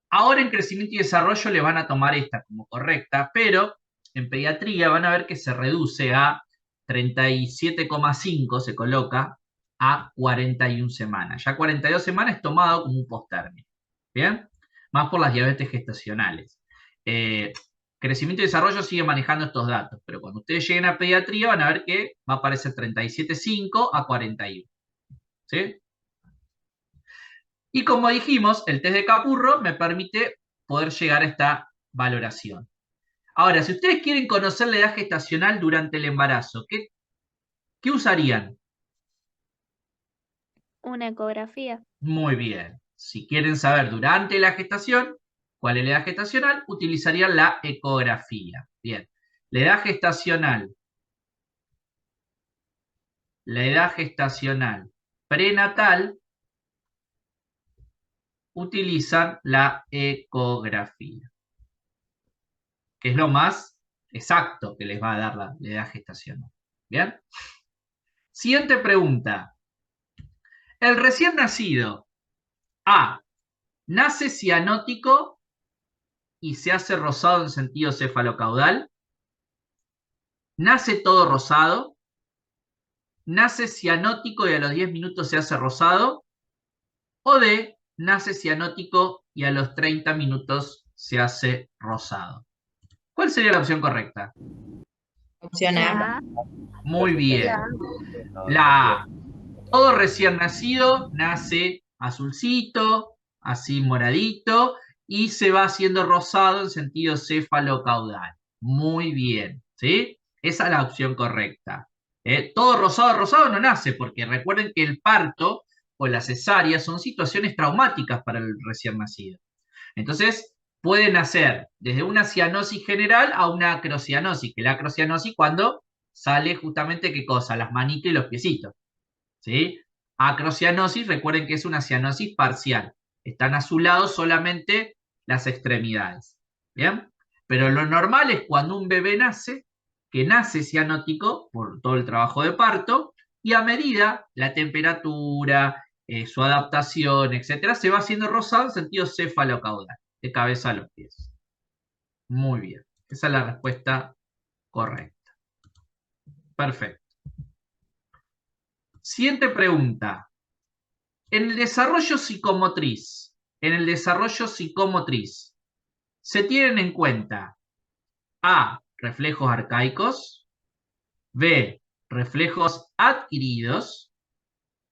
ahora en crecimiento y desarrollo le van a tomar esta como correcta, pero en pediatría van a ver que se reduce a 37,5, se coloca a 41 semanas. Ya 42 semanas es tomado como un posttérmino. ¿Bien? Más por las diabetes gestacionales. Crecimiento y desarrollo sigue manejando estos datos, pero cuando ustedes lleguen a pediatría van a ver que va a aparecer 37,5 a 41. ¿Sí? Y como dijimos, el test de Capurro me permite poder llegar a esta valoración. Ahora, si ustedes quieren conocer la edad gestacional durante el embarazo, ¿qué usarían? Una ecografía. Muy bien. Si quieren saber durante la gestación cuál es la edad gestacional, utilizarían la ecografía. Bien. La edad gestacional. La edad gestacional prenatal utilizan la ecografía, que es lo más exacto que les va a dar la edad gestacional. ¿Bien? Siguiente pregunta. El recién nacido, A, nace cianótico y se hace rosado en sentido cefalocaudal, nace todo rosado, nace cianótico y a los 10 minutos se hace rosado, o D, nace cianótico y a los 30 minutos se hace rosado. ¿Cuál sería la opción correcta? Opción A. Muy bien. La A. Todo recién nacido nace azulcito, así moradito, y se va haciendo rosado en sentido cefalocaudal. Muy bien, ¿sí? Esa es la opción correcta. Todo rosado no nace, porque recuerden que el parto o la cesárea son situaciones traumáticas para el recién nacido. Entonces, puede nacer desde una cianosis general a una acrocianosis, que la acrocianosis cuando sale justamente, ¿qué cosa? Las manitos y los piecitos, ¿sí? Acrocianosis, recuerden que es una cianosis parcial. Están azulados solamente las extremidades, ¿bien? Pero lo normal es cuando un bebé nace, que nace cianótico por todo el trabajo de parto, y a medida la temperatura, su adaptación, etcétera, se va haciendo rosado en sentido cefalocaudal, de cabeza a los pies. Muy bien. Esa es la respuesta correcta. Perfecto. Siguiente pregunta. En el desarrollo psicomotriz, se tienen en cuenta A, reflejos arcaicos, B, reflejos adquiridos,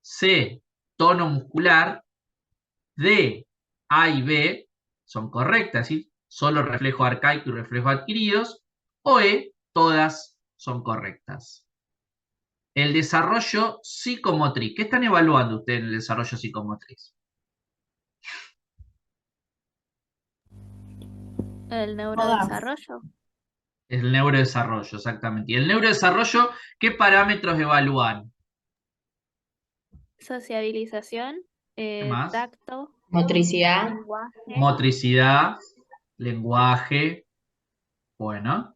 C, tono muscular, D, A y B son correctas, ¿sí? Solo reflejo arcaico y reflejos adquiridos, o E, todas son correctas. El desarrollo psicomotriz. ¿Qué están evaluando ustedes en el desarrollo psicomotriz? El neurodesarrollo. El neurodesarrollo, exactamente. Y el neurodesarrollo, ¿qué parámetros evalúan? Sociabilización, más? tacto, Motricidad. lenguaje. Motricidad, lenguaje, bueno.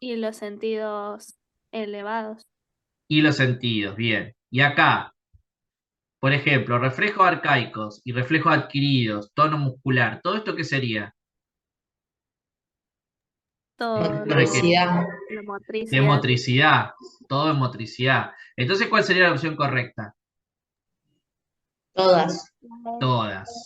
Y los sentidos elevados. Y los sentidos, bien. Y acá, por ejemplo, reflejos arcaicos y reflejos adquiridos, tono muscular, ¿todo esto qué sería? Todo Motricidad. De motricidad, todo de motricidad. Entonces, ¿cuál sería la opción correcta? Todas. Todas.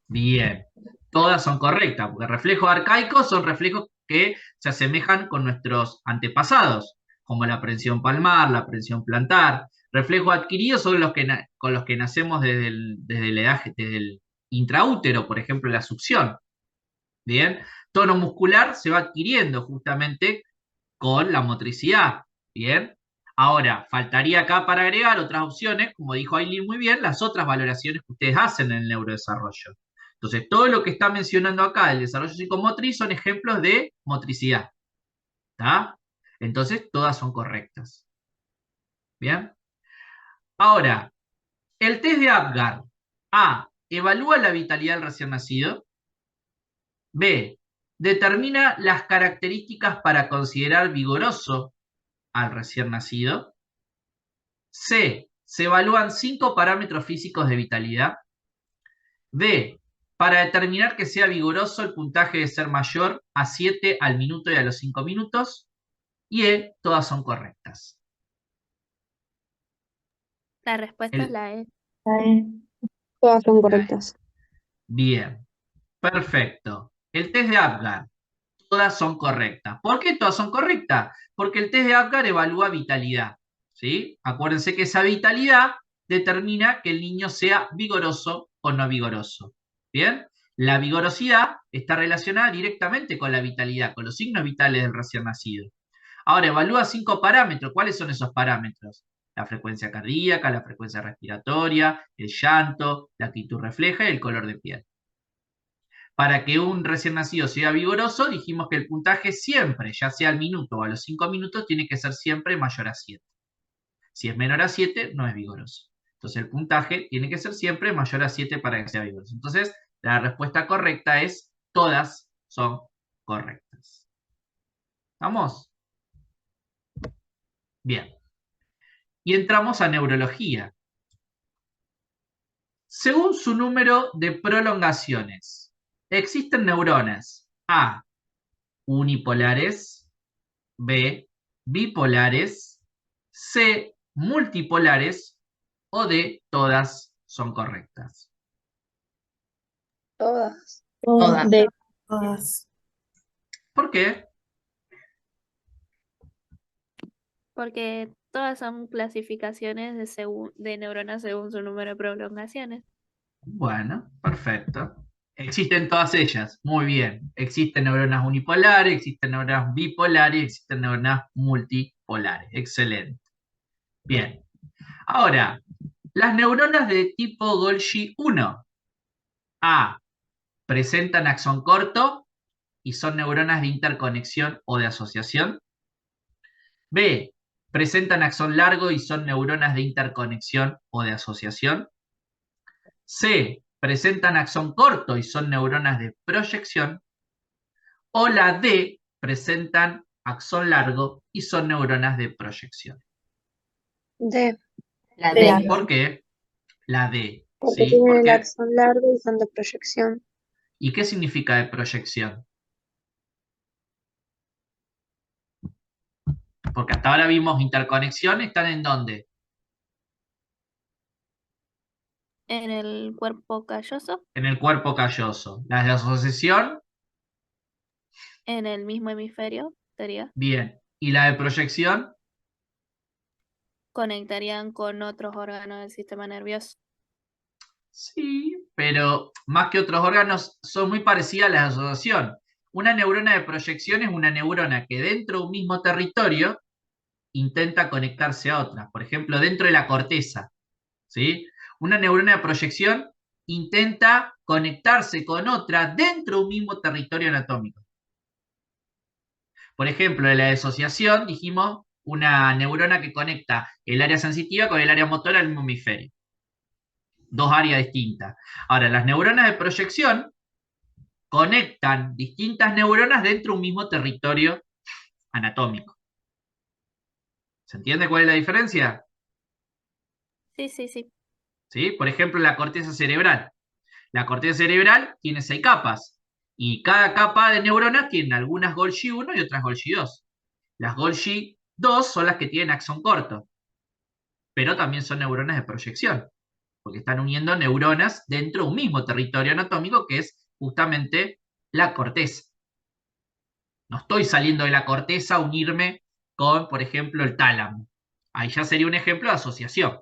Bien. Todas son correctas, porque reflejos arcaicos son reflejos que se asemejan con nuestros antepasados, como la prensión palmar, la prensión plantar. Reflejos adquiridos son los que con los que nacemos desde el intraútero, por ejemplo, la succión. Bien. Tono muscular se va adquiriendo justamente con la motricidad. Bien. Ahora, faltaría acá para agregar otras opciones, como dijo Aileen muy bien, las otras valoraciones que ustedes hacen en el neurodesarrollo. Entonces, todo lo que está mencionando acá el desarrollo psicomotriz son ejemplos de motricidad. ¿Está? Entonces, todas son correctas. ¿Bien? Ahora, el test de Apgar. A. Evalúa la vitalidad del recién nacido. B. Determina las características para considerar vigoroso al recién nacido. C. Se evalúan 5 parámetros físicos de vitalidad. D. Para determinar que sea vigoroso, el puntaje debe ser mayor a 7 al minuto y a los 5 minutos. Y E. Todas son correctas. La respuesta es la E. Todas son correctas. Bien. Perfecto. El test de Apgar. todas son correctas. ¿Por qué todas son correctas? Porque el test de Apgar evalúa vitalidad, ¿sí? Acuérdense que esa vitalidad determina que el niño sea vigoroso o no vigoroso. ¿Bien? La vigorosidad está relacionada directamente con la vitalidad, con los signos vitales del recién nacido. Ahora, evalúa 5 parámetros. ¿Cuáles son esos parámetros? La frecuencia cardíaca, la frecuencia respiratoria, el llanto, la actitud refleja y el color de piel. Para que un recién nacido sea vigoroso, dijimos que el puntaje siempre, ya sea al minuto o a los 5 minutos, tiene que ser siempre mayor a 7. Si es menor a 7, no es vigoroso. Entonces el puntaje tiene que ser siempre mayor a 7 para que sea vigoroso. Entonces la respuesta correcta es todas son correctas. ¿Vamos? Bien. Y entramos a neurología. Según su número de prolongaciones, existen neuronas A, unipolares, B, bipolares, C, multipolares o D, todas son correctas. Todas. Todas. Todas. ¿Por qué? Porque todas son clasificaciones de neuronas según su número de prolongaciones. Bueno, perfecto. Existen todas ellas, muy bien. Existen neuronas unipolares, existen neuronas bipolares, existen neuronas multipolares. Excelente. Bien. Ahora, las neuronas de tipo Golgi 1. A. Presentan axón corto y son neuronas de interconexión o de asociación. B. Presentan axón largo y son neuronas de interconexión o de asociación. C. Presentan axón corto y son neuronas de proyección. O la D. Presentan axón largo y son neuronas de proyección. D. La D. ¿Por qué? La D. Porque ¿Sí? tienen ¿Por el qué? axón largo y son de proyección. ¿Y qué significa de proyección? Porque hasta ahora vimos interconexión, ¿están en dónde? En el cuerpo calloso, En el cuerpo calloso. Las de asociación, en el mismo hemisferio, sería, bien. ¿Y la de proyección? conectarían con otros órganos del sistema nervioso. Sí, pero más que otros órganos son muy parecidas a la de asociación. Una neurona de proyección es una neurona que dentro de un mismo territorio intenta conectarse a otras. Por ejemplo, dentro de la corteza, ¿sí? Una neurona de proyección intenta conectarse con otra dentro de un mismo territorio anatómico. Por ejemplo, en la disociación dijimos una neurona que conecta el área sensitiva con el área motora del mismo hemisferio. Dos áreas distintas. Ahora, las neuronas de proyección conectan distintas neuronas dentro de un mismo territorio anatómico. ¿Se entiende cuál es la diferencia? Sí, sí, sí. ¿Sí? Por ejemplo, la corteza cerebral. La corteza cerebral tiene 6 capas y cada capa de neuronas tiene algunas Golgi 1 y otras Golgi 2. Las Golgi 2 son las que tienen axón corto, pero también son neuronas de proyección, porque están uniendo neuronas dentro de un mismo territorio anatómico que es justamente la corteza. No estoy saliendo de la corteza a unirme con, por ejemplo, el tálamo. Ahí ya sería un ejemplo de asociación.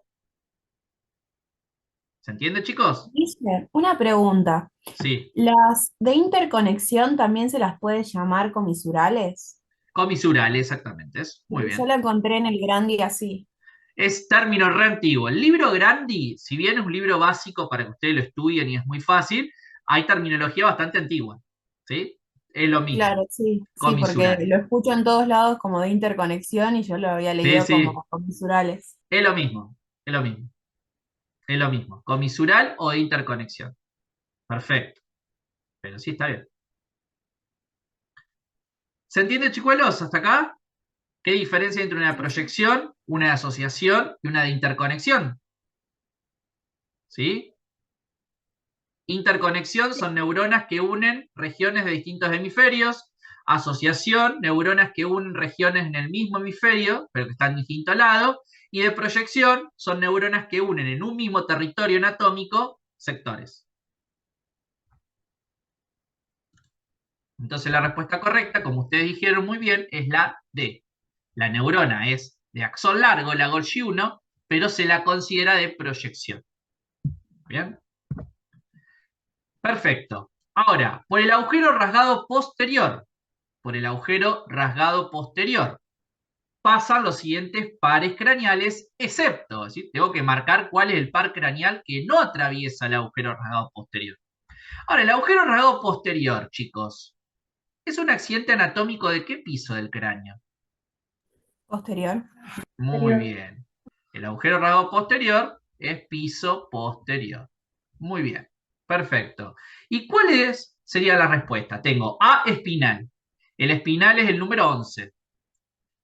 ¿Se entiende, chicos? Dice, una pregunta. Sí. ¿Las de interconexión también se las puede llamar comisurales? Comisural, exactamente. Muy bien. Yo la encontré en el Grandi así. Es término re antiguo. El libro Grandi, si bien es un libro básico para que ustedes lo estudien y es muy fácil, hay terminología bastante antigua. ¿Sí? Es lo mismo. Claro, sí, sí, porque Comisural. lo escucho en todos lados como de interconexión y yo lo había leído Sí, sí. como comisurales. Es lo mismo. Es lo mismo. Es lo mismo. Comisural o de interconexión. Perfecto. Pero sí está bien. ¿Se entiende, chicuelos, hasta acá? ¿Qué diferencia hay entre una de proyección, una de asociación y una de interconexión? ¿Sí? Interconexión son neuronas que unen regiones de distintos hemisferios. Asociación, neuronas que unen regiones en el mismo hemisferio, pero que están en distinto lado. Y de proyección son neuronas que unen en un mismo territorio anatómico sectores. Entonces la respuesta correcta, como ustedes dijeron muy bien, es la D. La neurona es de axón largo, la Golgi 1, pero se la considera de proyección. ¿Bien? Perfecto. Ahora, por el agujero rasgado posterior, pasan los siguientes pares craneales, excepto, ¿sí? Tengo que marcar cuál es el par craneal que no atraviesa el agujero rasgado posterior. Ahora, el agujero rasgado posterior, chicos, ¿es un accidente anatómico de qué piso del cráneo? Posterior. Muy bien. El agujero rasgado posterior es piso posterior. Muy bien. Perfecto. ¿Y cuál sería la respuesta? Tengo A, espinal. El espinal es el número 11.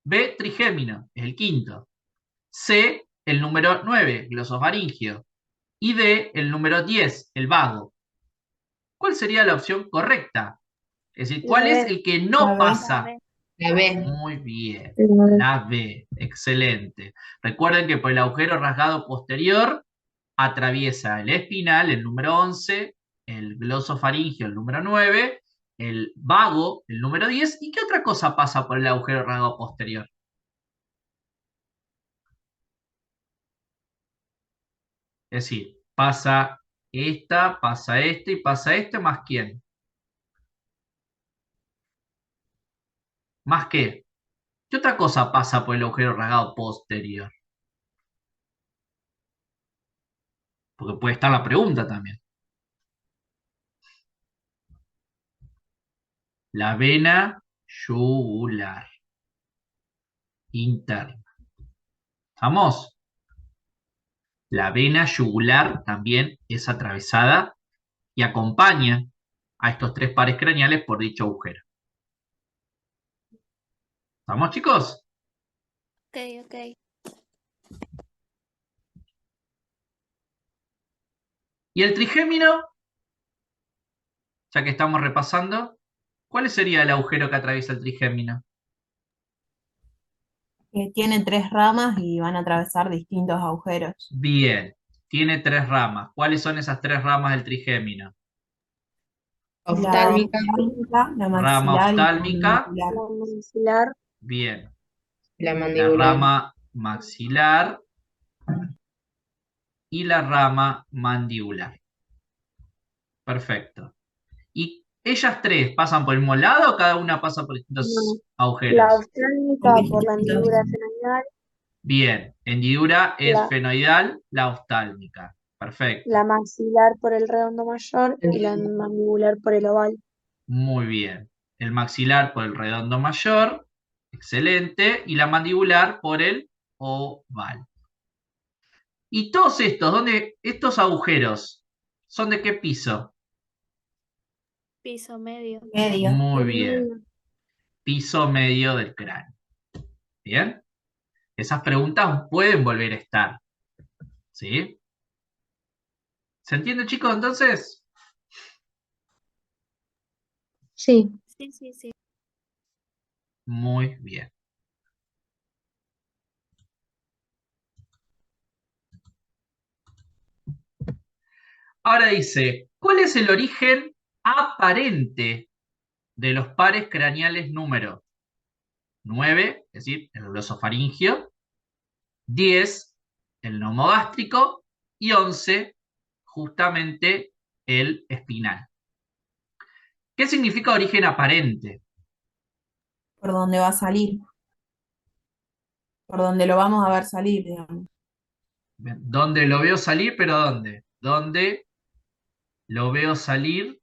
B, trigémino, es el quinto. C, el número 9, glosofaringio. Y D, el número 10, el vago. ¿Cuál sería la opción correcta? Es decir, ¿cuál es el que no pasa? La B. Muy bien. La B. Excelente. Recuerden que por el agujero rasgado posterior atraviesa el espinal, el número 11, el glosofaringio, el número 9, el vago, el número 10. ¿Y qué otra cosa pasa por el agujero rasgado posterior? Es decir, pasa esta y pasa esta, ¿más quién? ¿Más qué? ¿Qué otra cosa pasa por el agujero rasgado posterior? Porque puede estar la pregunta también. La vena yugular interna. ¿Estamos? La vena yugular también es atravesada y acompaña a estos tres pares craneales por dicho agujero. ¿Estamos, chicos? Ok. ¿Y el trigémino? Ya que estamos repasando, ¿cuál sería el agujero que atraviesa el trigémino? Tiene 3 ramas y van a atravesar distintos agujeros. Bien, tiene 3 ramas. ¿Cuáles son esas 3 ramas del trigémino? Oftálmica. La Rama maxilar y la oftálmica. Maxilar. Bien. La La mandibular. rama maxilar y la rama mandibular. Perfecto. ¿Y ellas 3 pasan por el mismo lado o cada una pasa por distintos agujeros? La oftálmica por la hendidura fenoidal. Bien, hendidura es La- fenoidal, la oftálmica. Perfecto. La maxilar por el redondo mayor y la mandibular por el oval. Muy bien. El maxilar por el redondo mayor. Excelente. Y la mandibular por el oval. ¿Y todos estos agujeros son de qué piso? Piso medio. Muy bien. Piso medio del cráneo. ¿Bien? Esas preguntas pueden volver a estar. ¿Sí? ¿Se entiende, chicos, entonces? Sí. Sí. Muy bien. Ahora dice, ¿cuál es el origen aparente de los pares craneales número 9, es decir, el glosofaringio, 10, el nomogástrico, y 11, justamente el espinal? ¿Qué significa origen aparente? Por donde va a salir. Por donde lo vamos a ver salir, digamos. ¿Dónde lo veo salir? ¿Pero dónde? ¿Dónde lo veo salir?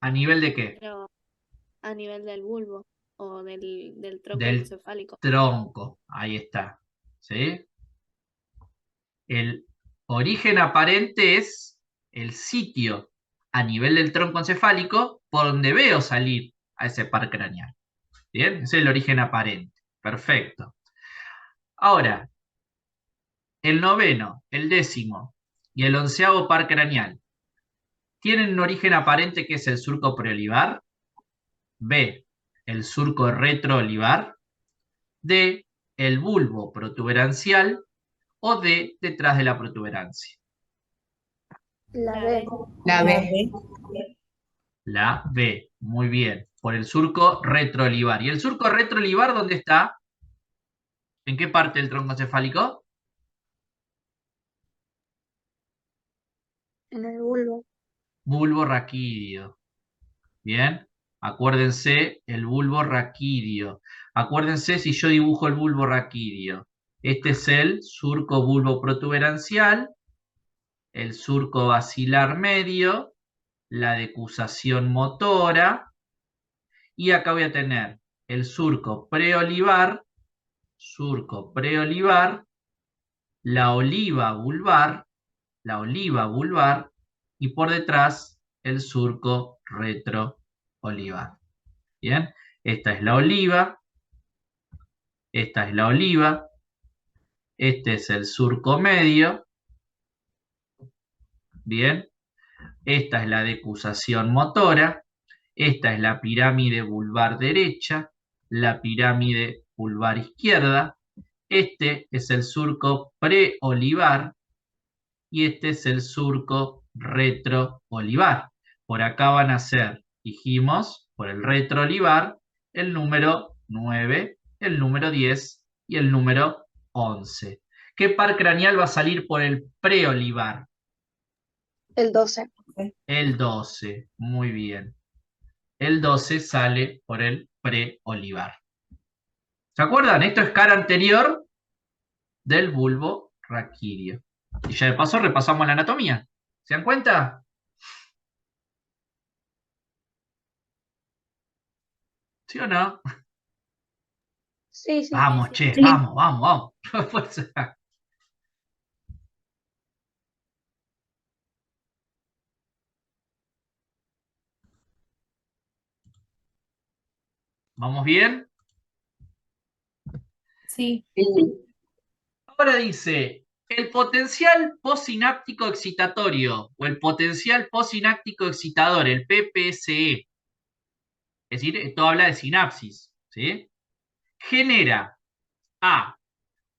¿A nivel de qué? Pero a nivel del bulbo o del tronco Del encefálico. tronco. Ahí está. ¿Sí? El origen aparente es el sitio a nivel del tronco encefálico por donde veo salir a ese par craneal. ¿Bien? Ese es el origen aparente. Perfecto. Ahora, el 9º, el 10º y el 11º par craneal tienen un origen aparente que es el surco preolivar. B, el surco retroolivar. D, el bulbo protuberancial. O D, detrás de la protuberancia. La B. La B. La B, muy bien, por el surco retroolivar. ¿Y el surco retroolivar dónde está? ¿En qué parte del tronco cefálico? En el bulbo. Bulbo raquídeo. Bien, acuérdense el bulbo raquídeo. Acuérdense si yo dibujo el bulbo raquídeo. Este es el surco bulbo protuberancial, el surco basilar medio, la decusación motora, y acá voy a tener el surco preolivar, la oliva bulbar, y por detrás el surco retroolivar. Bien, esta es la oliva, esta es la oliva, este es el surco medio, bien, esta es la decusación motora, esta es la pirámide vulvar derecha, la pirámide vulvar izquierda, este es el surco preolivar y este es el surco retroolivar. Por acá van a ser, dijimos, por el retroolivar, el número 9, el número 10 y el número 11. ¿Qué par craneal va a salir por el preolivar? El 12. El 12, muy bien. El 12 sale por el preolivar. ¿Se acuerdan? Esto es cara anterior del bulbo raquídeo. Y ya de paso repasamos la anatomía. ¿Se dan cuenta? ¿Sí o no? Sí, sí. Vamos, Sí, che, Sí. vamos. ¿Vamos bien? Sí. Ahora dice, el potencial postsináptico excitatorio o el potencial postsináptico excitador, el PPSE, es decir, esto habla de sinapsis, ¿sí? Genera A,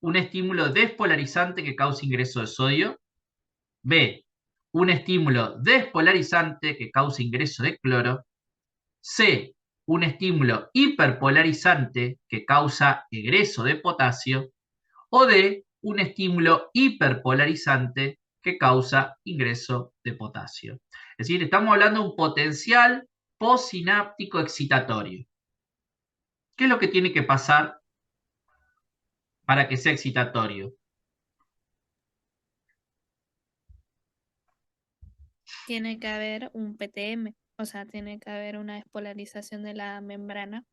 un estímulo despolarizante que causa ingreso de sodio, B, un estímulo despolarizante que causa ingreso de cloro, C, un estímulo hiperpolarizante que causa egreso de potasio, o D, un estímulo hiperpolarizante que causa ingreso de potasio. Es decir, estamos hablando de un potencial postsináptico excitatorio. ¿Qué es lo que tiene que pasar para que sea excitatorio? tiene que haber un PTM, o sea, tiene que haber una despolarización de la membrana.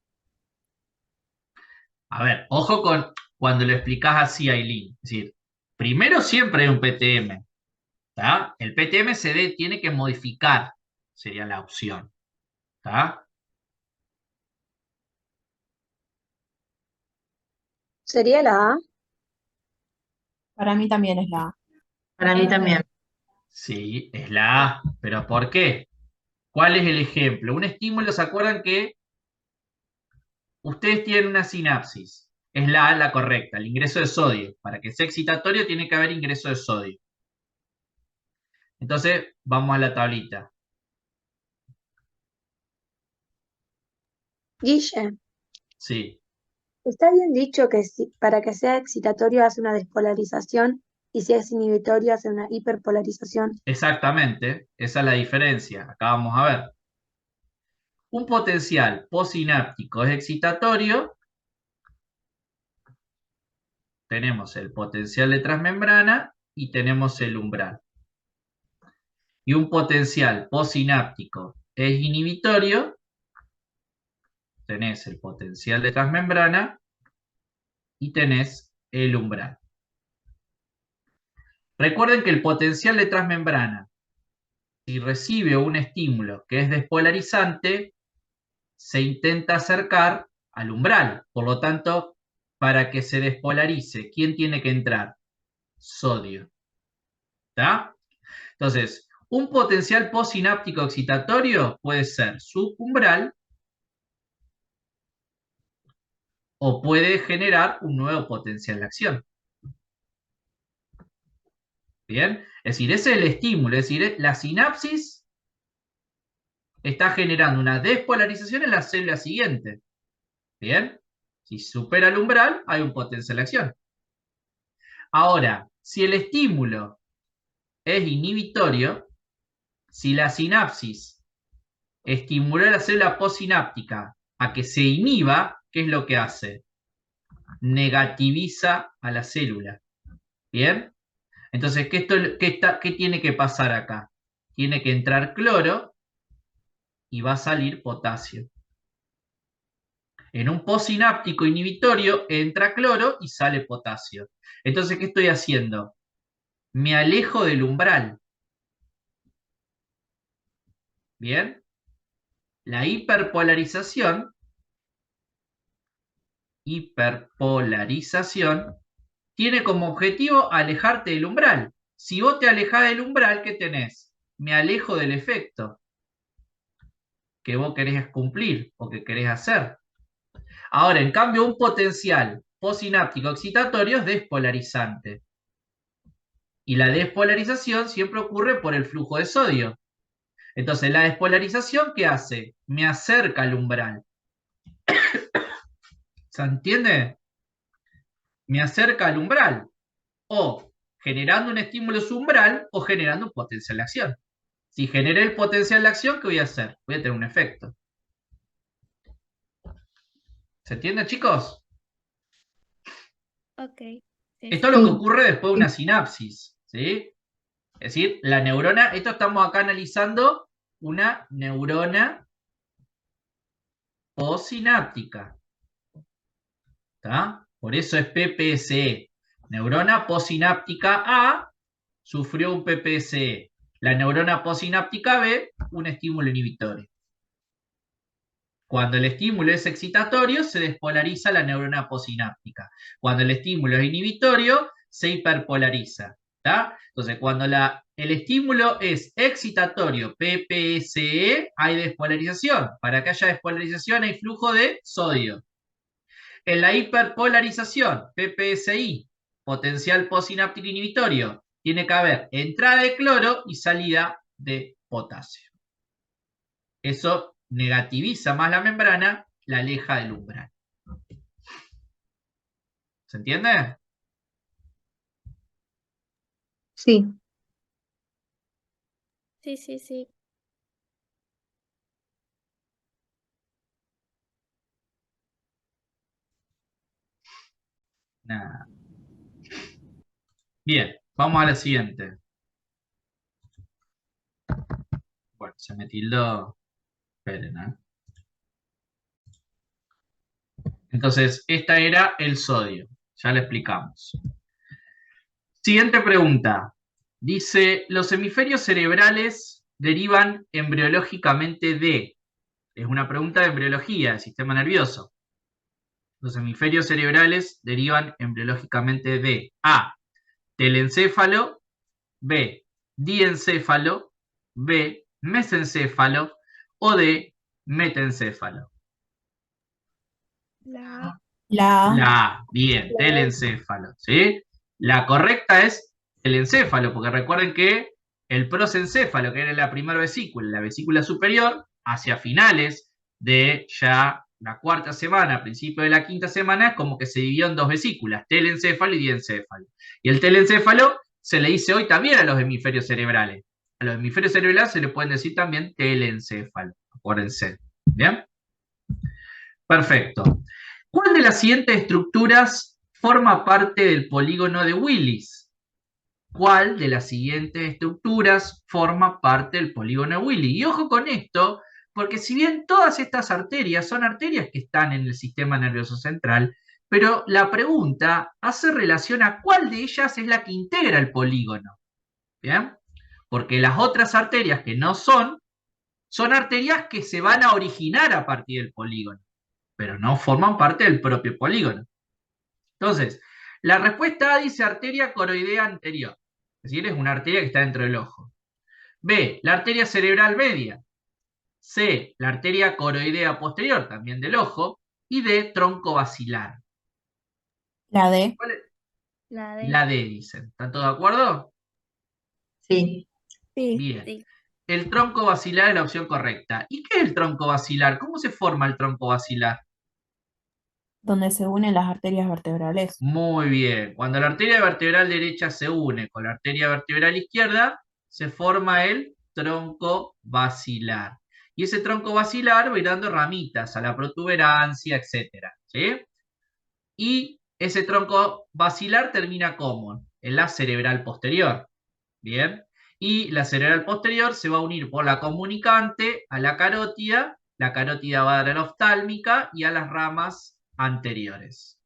A ver, ojo con cuando lo explicás así, Aileen. Es decir, primero siempre hay un PTM. ¿Tá? El PTM tiene que modificar, sería la opción. ¿Tá? ¿Sería la A? Para mí también es la A. Para mí también. Sí, es la A. ¿Pero por qué? ¿Cuál es el ejemplo? Un estímulo, ¿se acuerdan que ustedes tienen una sinapsis? Es la A la correcta, el ingreso de sodio. Para que sea excitatorio tiene que haber ingreso de sodio. Entonces, vamos a la tablita. Guille, Sí, está bien dicho que para que sea excitatorio hace una despolarización y si es inhibitorio hace una hiperpolarización. exactamente. Esa es la diferencia. Acá vamos a ver. Un potencial postsináptico es excitatorio. Tenemos el potencial de transmembrana y tenemos el umbral. Y un potencial postsináptico es inhibitorio. Tenés el potencial de transmembrana y tenés el umbral. Recuerden que el potencial de transmembrana, si recibe un estímulo que es despolarizante, se intenta acercar al umbral. Por lo tanto, para que se despolarice, ¿quién tiene que entrar? Sodio. ¿Está? Entonces, un potencial postsináptico excitatorio puede ser subumbral o puede generar un nuevo potencial de acción. ¿Bien? Es decir, ese es el estímulo, es decir, la sinapsis está generando una despolarización en la célula siguiente. ¿Bien? Si supera el umbral, hay un potencial de acción. Ahora, si el estímulo es inhibitorio, si la sinapsis estimuló a la célula postsináptica a que se inhiba, ¿qué es lo que hace? Negativiza a la célula. ¿Bien? Entonces, ¿qué tiene que pasar acá? Tiene que entrar cloro y va a salir potasio. En un postsináptico inhibitorio entra cloro y sale potasio. Entonces, ¿qué estoy haciendo? Me alejo del umbral. ¿Bien? La hiperpolarización tiene como objetivo alejarte del umbral. Si vos te alejás del umbral, ¿qué tenés? Me alejo del efecto que vos querés cumplir o que querés hacer. Ahora, en cambio, un potencial postsináptico excitatorio es despolarizante. Y la despolarización siempre ocurre por el flujo de sodio. Entonces, la despolarización, ¿qué hace? Me acerca al umbral. ¿Se entiende? Me acerca al umbral. O generando un estímulo subumbral o generando un potencial de acción. Si generé el potencial de acción, ¿qué voy a hacer? Voy a tener un efecto. ¿Se entiende, chicos? Ok. Esto es lo que ocurre después de una sinapsis, ¿sí? Es decir, la neurona, esto estamos acá analizando una neurona postsináptica. ¿Está? Por eso es PPSE. Neurona postsináptica A sufrió un PPSE. La neurona postsináptica B, un estímulo inhibitorio. Cuando el estímulo es excitatorio, se despolariza la neurona postsináptica. Cuando el estímulo es inhibitorio, se hiperpolariza. ¿Está? Entonces, cuando el estímulo es excitatorio, PPSE, hay despolarización. Para que haya despolarización hay flujo de sodio. En la hiperpolarización, PPSI, potencial postsináptico inhibitorio, tiene que haber entrada de cloro y salida de potasio. Eso negativiza más la membrana, la aleja del umbral. ¿Se entiende? Sí. Sí, sí, sí. Nada. Bien, vamos a la siguiente. Bueno, se me tildó. Esperen, ¿eh? Entonces, esta era el sodio. Ya lo explicamos. Siguiente pregunta. Dice, los hemisferios cerebrales derivan embriológicamente de... Es una pregunta de embriología, del sistema nervioso. Los hemisferios cerebrales derivan embriológicamente de A, telencéfalo, B, diencéfalo, B, mesencéfalo o D, metencéfalo. La La A, bien, telencéfalo, ¿sí? La correcta es telencéfalo, porque recuerden que el prosencéfalo, que era la primera vesícula, la vesícula superior, hacia finales de ya la cuarta semana, a principio de la quinta semana, es como que se dividió en dos vesículas, telencéfalo y diencéfalo. Y el telencéfalo se le dice hoy también a los hemisferios cerebrales. A los hemisferios cerebrales se le pueden decir también telencéfalo, acuérdense. ¿Bien? Perfecto. ¿Cuál de las siguientes estructuras forma parte del polígono de Willis? ¿Cuál de las siguientes estructuras forma parte del polígono de Willis? Y ojo con esto, porque si bien todas estas arterias son arterias que están en el sistema nervioso central, pero la pregunta hace relación a cuál de ellas es la que integra el polígono. ¿Bien? Porque las otras arterias que no son arterias que se van a originar a partir del polígono, pero no forman parte del propio polígono. Entonces, la respuesta A dice arteria coroidea anterior, es decir, es una arteria que está dentro del ojo. B, la arteria cerebral media. C, la arteria coroidea posterior, también del ojo. Y D, tronco basilar. La D. ¿Cuál es? D. La D, dicen. ¿Están todos de acuerdo? Sí. Sí. Bien. Sí. el tronco basilar es la opción correcta. ¿Y qué es el tronco basilar? ¿Cómo se forma el tronco basilar? Donde se unen las arterias vertebrales. Muy bien. Cuando la arteria vertebral derecha se une con la arteria vertebral izquierda, se forma el tronco basilar. Y ese tronco basilar va a ir dando ramitas a la protuberancia, etc. ¿Sí? Y ese tronco basilar termina ¿cómo? En la cerebral posterior. Bien. Y la cerebral posterior se va a unir por la comunicante a la carótida va a dar a la oftálmica y a las ramas anteriores.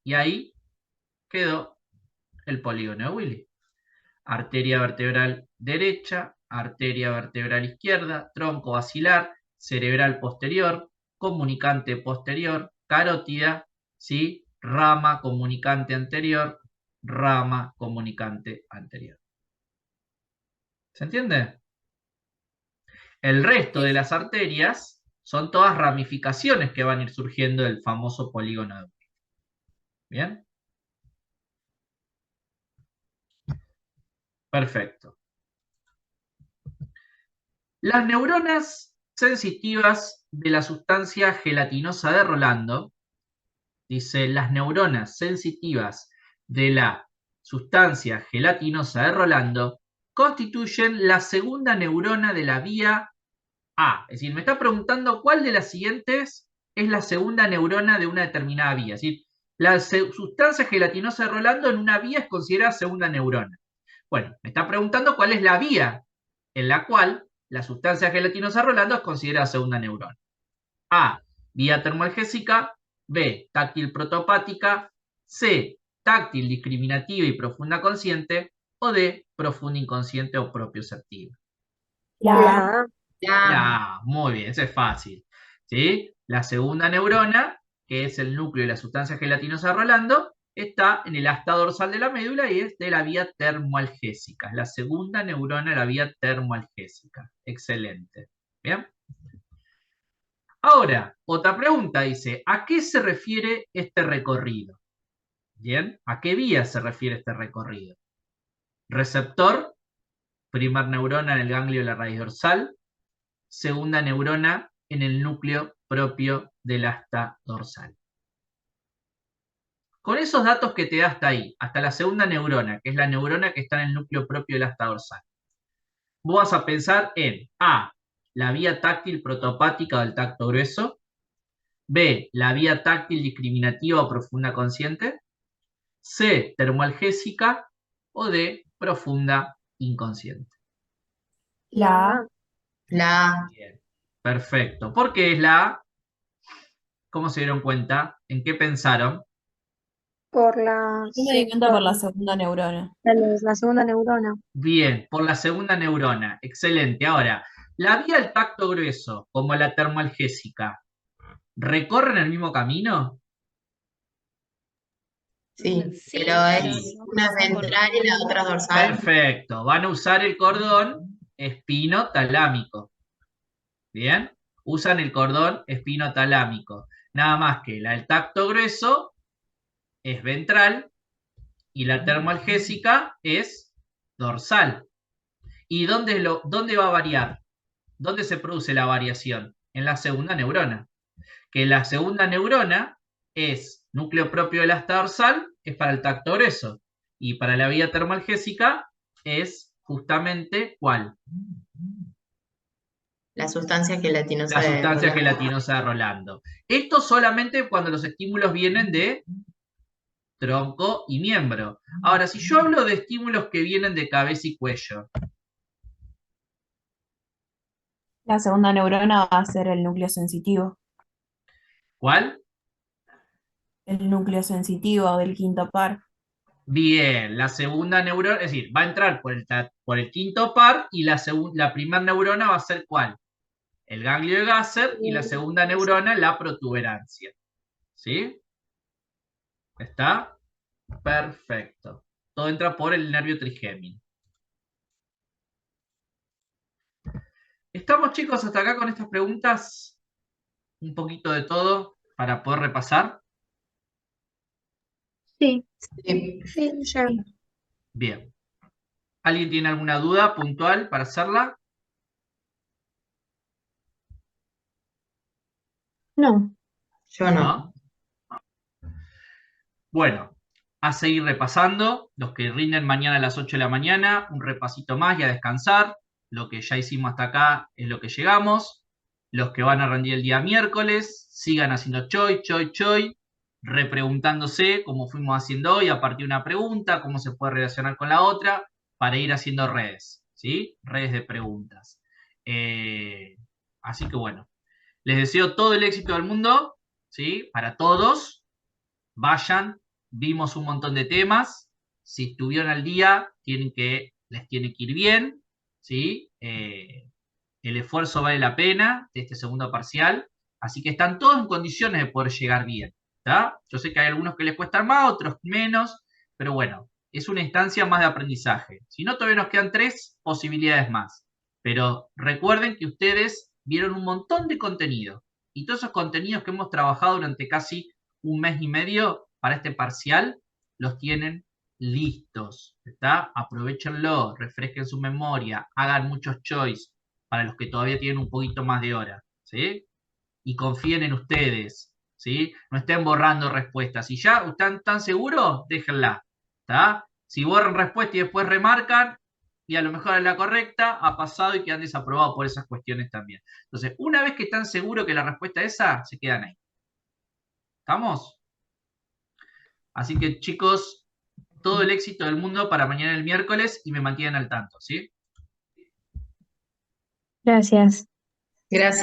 Y ahí quedó el polígono de Willy. Arteria vertebral derecha, arteria vertebral izquierda, tronco basilar, cerebral posterior, comunicante posterior, carótida, ¿sí? Rama comunicante anterior, rama comunicante anterior. ¿Se entiende? El resto de las arterias son todas ramificaciones que van a ir surgiendo del famoso polígono de Willy. ¿Bien? Perfecto. Las neuronas sensitivas de la sustancia gelatinosa de Rolando, dice, las neuronas sensitivas de la sustancia gelatinosa de Rolando constituyen la segunda neurona de la vía A. Es decir, me está preguntando cuál de las siguientes es la segunda neurona de una determinada vía. Es decir, la sustancia gelatinosa de Rolando en una vía es considerada segunda neurona. Bueno, me está preguntando cuál es la vía en la cual la sustancia gelatinosa Rolando es considerada segunda neurona. A, vía termoalgésica. B, táctil protopática. C, táctil discriminativa y profunda consciente. O D, profunda inconsciente o propioceptiva. La La, muy bien, eso es fácil. ¿Sí? La segunda neurona, que es el núcleo de la sustancia gelatinosa Rolando, está en el asta dorsal de la médula y es de la vía termoalgésica. Es la segunda neurona de la vía termoalgésica. Excelente. ¿Bien? Ahora, otra pregunta dice, ¿a qué se refiere este recorrido? ¿Bien? ¿A qué vía se refiere este recorrido? Receptor, primer neurona en el ganglio de la raíz dorsal, segunda neurona en el núcleo propio del asta dorsal. Con esos datos que te da hasta ahí, hasta la segunda neurona, que es la neurona que está en el núcleo propio del asta dorsal, vos vas a pensar en A, la vía táctil protopática del tacto grueso. B, la vía táctil discriminativa o profunda consciente. C, termoalgésica. O D, profunda inconsciente. La La Bien, perfecto. ¿Por qué es la A? ¿Cómo se dieron cuenta? ¿En qué pensaron? por la, Yo me di cuenta por la segunda neurona. la segunda neurona. Bien, por la segunda neurona. Excelente. Ahora, la vía del tacto grueso, como la termoalgésica, ¿recorren el mismo camino? sí, Sí, pero es no una pasa por ventral y la otra dorsal. Perfecto. Van a usar el cordón espinotalámico. Bien. Usan el cordón espinotalámico. Nada más que la del tacto grueso es ventral y la termoalgésica es dorsal. ¿Y dónde va a variar? ¿Dónde se produce la variación? En la segunda neurona. Que la segunda neurona es núcleo propio del asta dorsal, es para el tacto grueso. Y para la vía termoalgésica es justamente ¿cuál? La sustancia gelatinosa La de sustancia Rolando. gelatinosa de Rolando. Esto solamente cuando los estímulos vienen de tronco y miembro. Ahora, si yo hablo de estímulos que vienen de cabeza y cuello. La segunda neurona va a ser el núcleo sensitivo. ¿Cuál? El núcleo sensitivo del quinto par. Bien, la segunda neurona, es decir, va a entrar por el quinto par y la primera neurona va a ser ¿cuál? El ganglio de Gasser y la segunda neurona la protuberancia. ¿Sí? ¿Está? Perfecto. Todo entra por el nervio trigémino. ¿Estamos, chicos, hasta acá con estas preguntas? Un poquito de todo para poder repasar. Sí, Sí. sí, ya. Bien. ¿Alguien tiene alguna duda puntual para hacerla? No. Yo no. Bueno, a seguir repasando. Los que rinden mañana a las 8 de la mañana, un repasito más y a descansar. Lo que ya hicimos hasta acá es lo que llegamos. Los que van a rendir el día miércoles, sigan haciendo choy, repreguntándose como fuimos haciendo hoy a partir de una pregunta, cómo se puede relacionar con la otra, para ir haciendo redes, ¿sí? Redes de preguntas. Así que bueno, les deseo todo el éxito del mundo, ¿sí? Para todos. Vayan, vimos un montón de temas. Si estuvieron al día, les tiene que ir bien, ¿sí? El esfuerzo vale la pena de este segundo parcial, así que están todos en condiciones de poder llegar bien, ¿tá? Yo sé que hay algunos que les cuestan más, otros menos, pero bueno, es una instancia más de aprendizaje. Si no, todavía nos quedan 3 posibilidades más, pero recuerden que ustedes vieron un montón de contenido, y todos esos contenidos que hemos trabajado durante casi un mes y medio para este parcial, los tienen listos, ¿está? Aprovechenlo, refresquen su memoria, hagan muchos choice, para los que todavía tienen un poquito más de hora, ¿sí? Y confíen en ustedes, ¿sí? No estén borrando respuestas. Si ya están tan seguros, déjenla, ¿está? Si borran respuesta y después remarcan, y a lo mejor es la correcta, ha pasado y quedan desaprobados por esas cuestiones también. Entonces, una vez que están seguros que la respuesta es esa, se quedan ahí. ¿Estamos? Así que, chicos, todo el éxito del mundo para mañana el miércoles y me mantienen al tanto, ¿sí? Gracias. Gracias.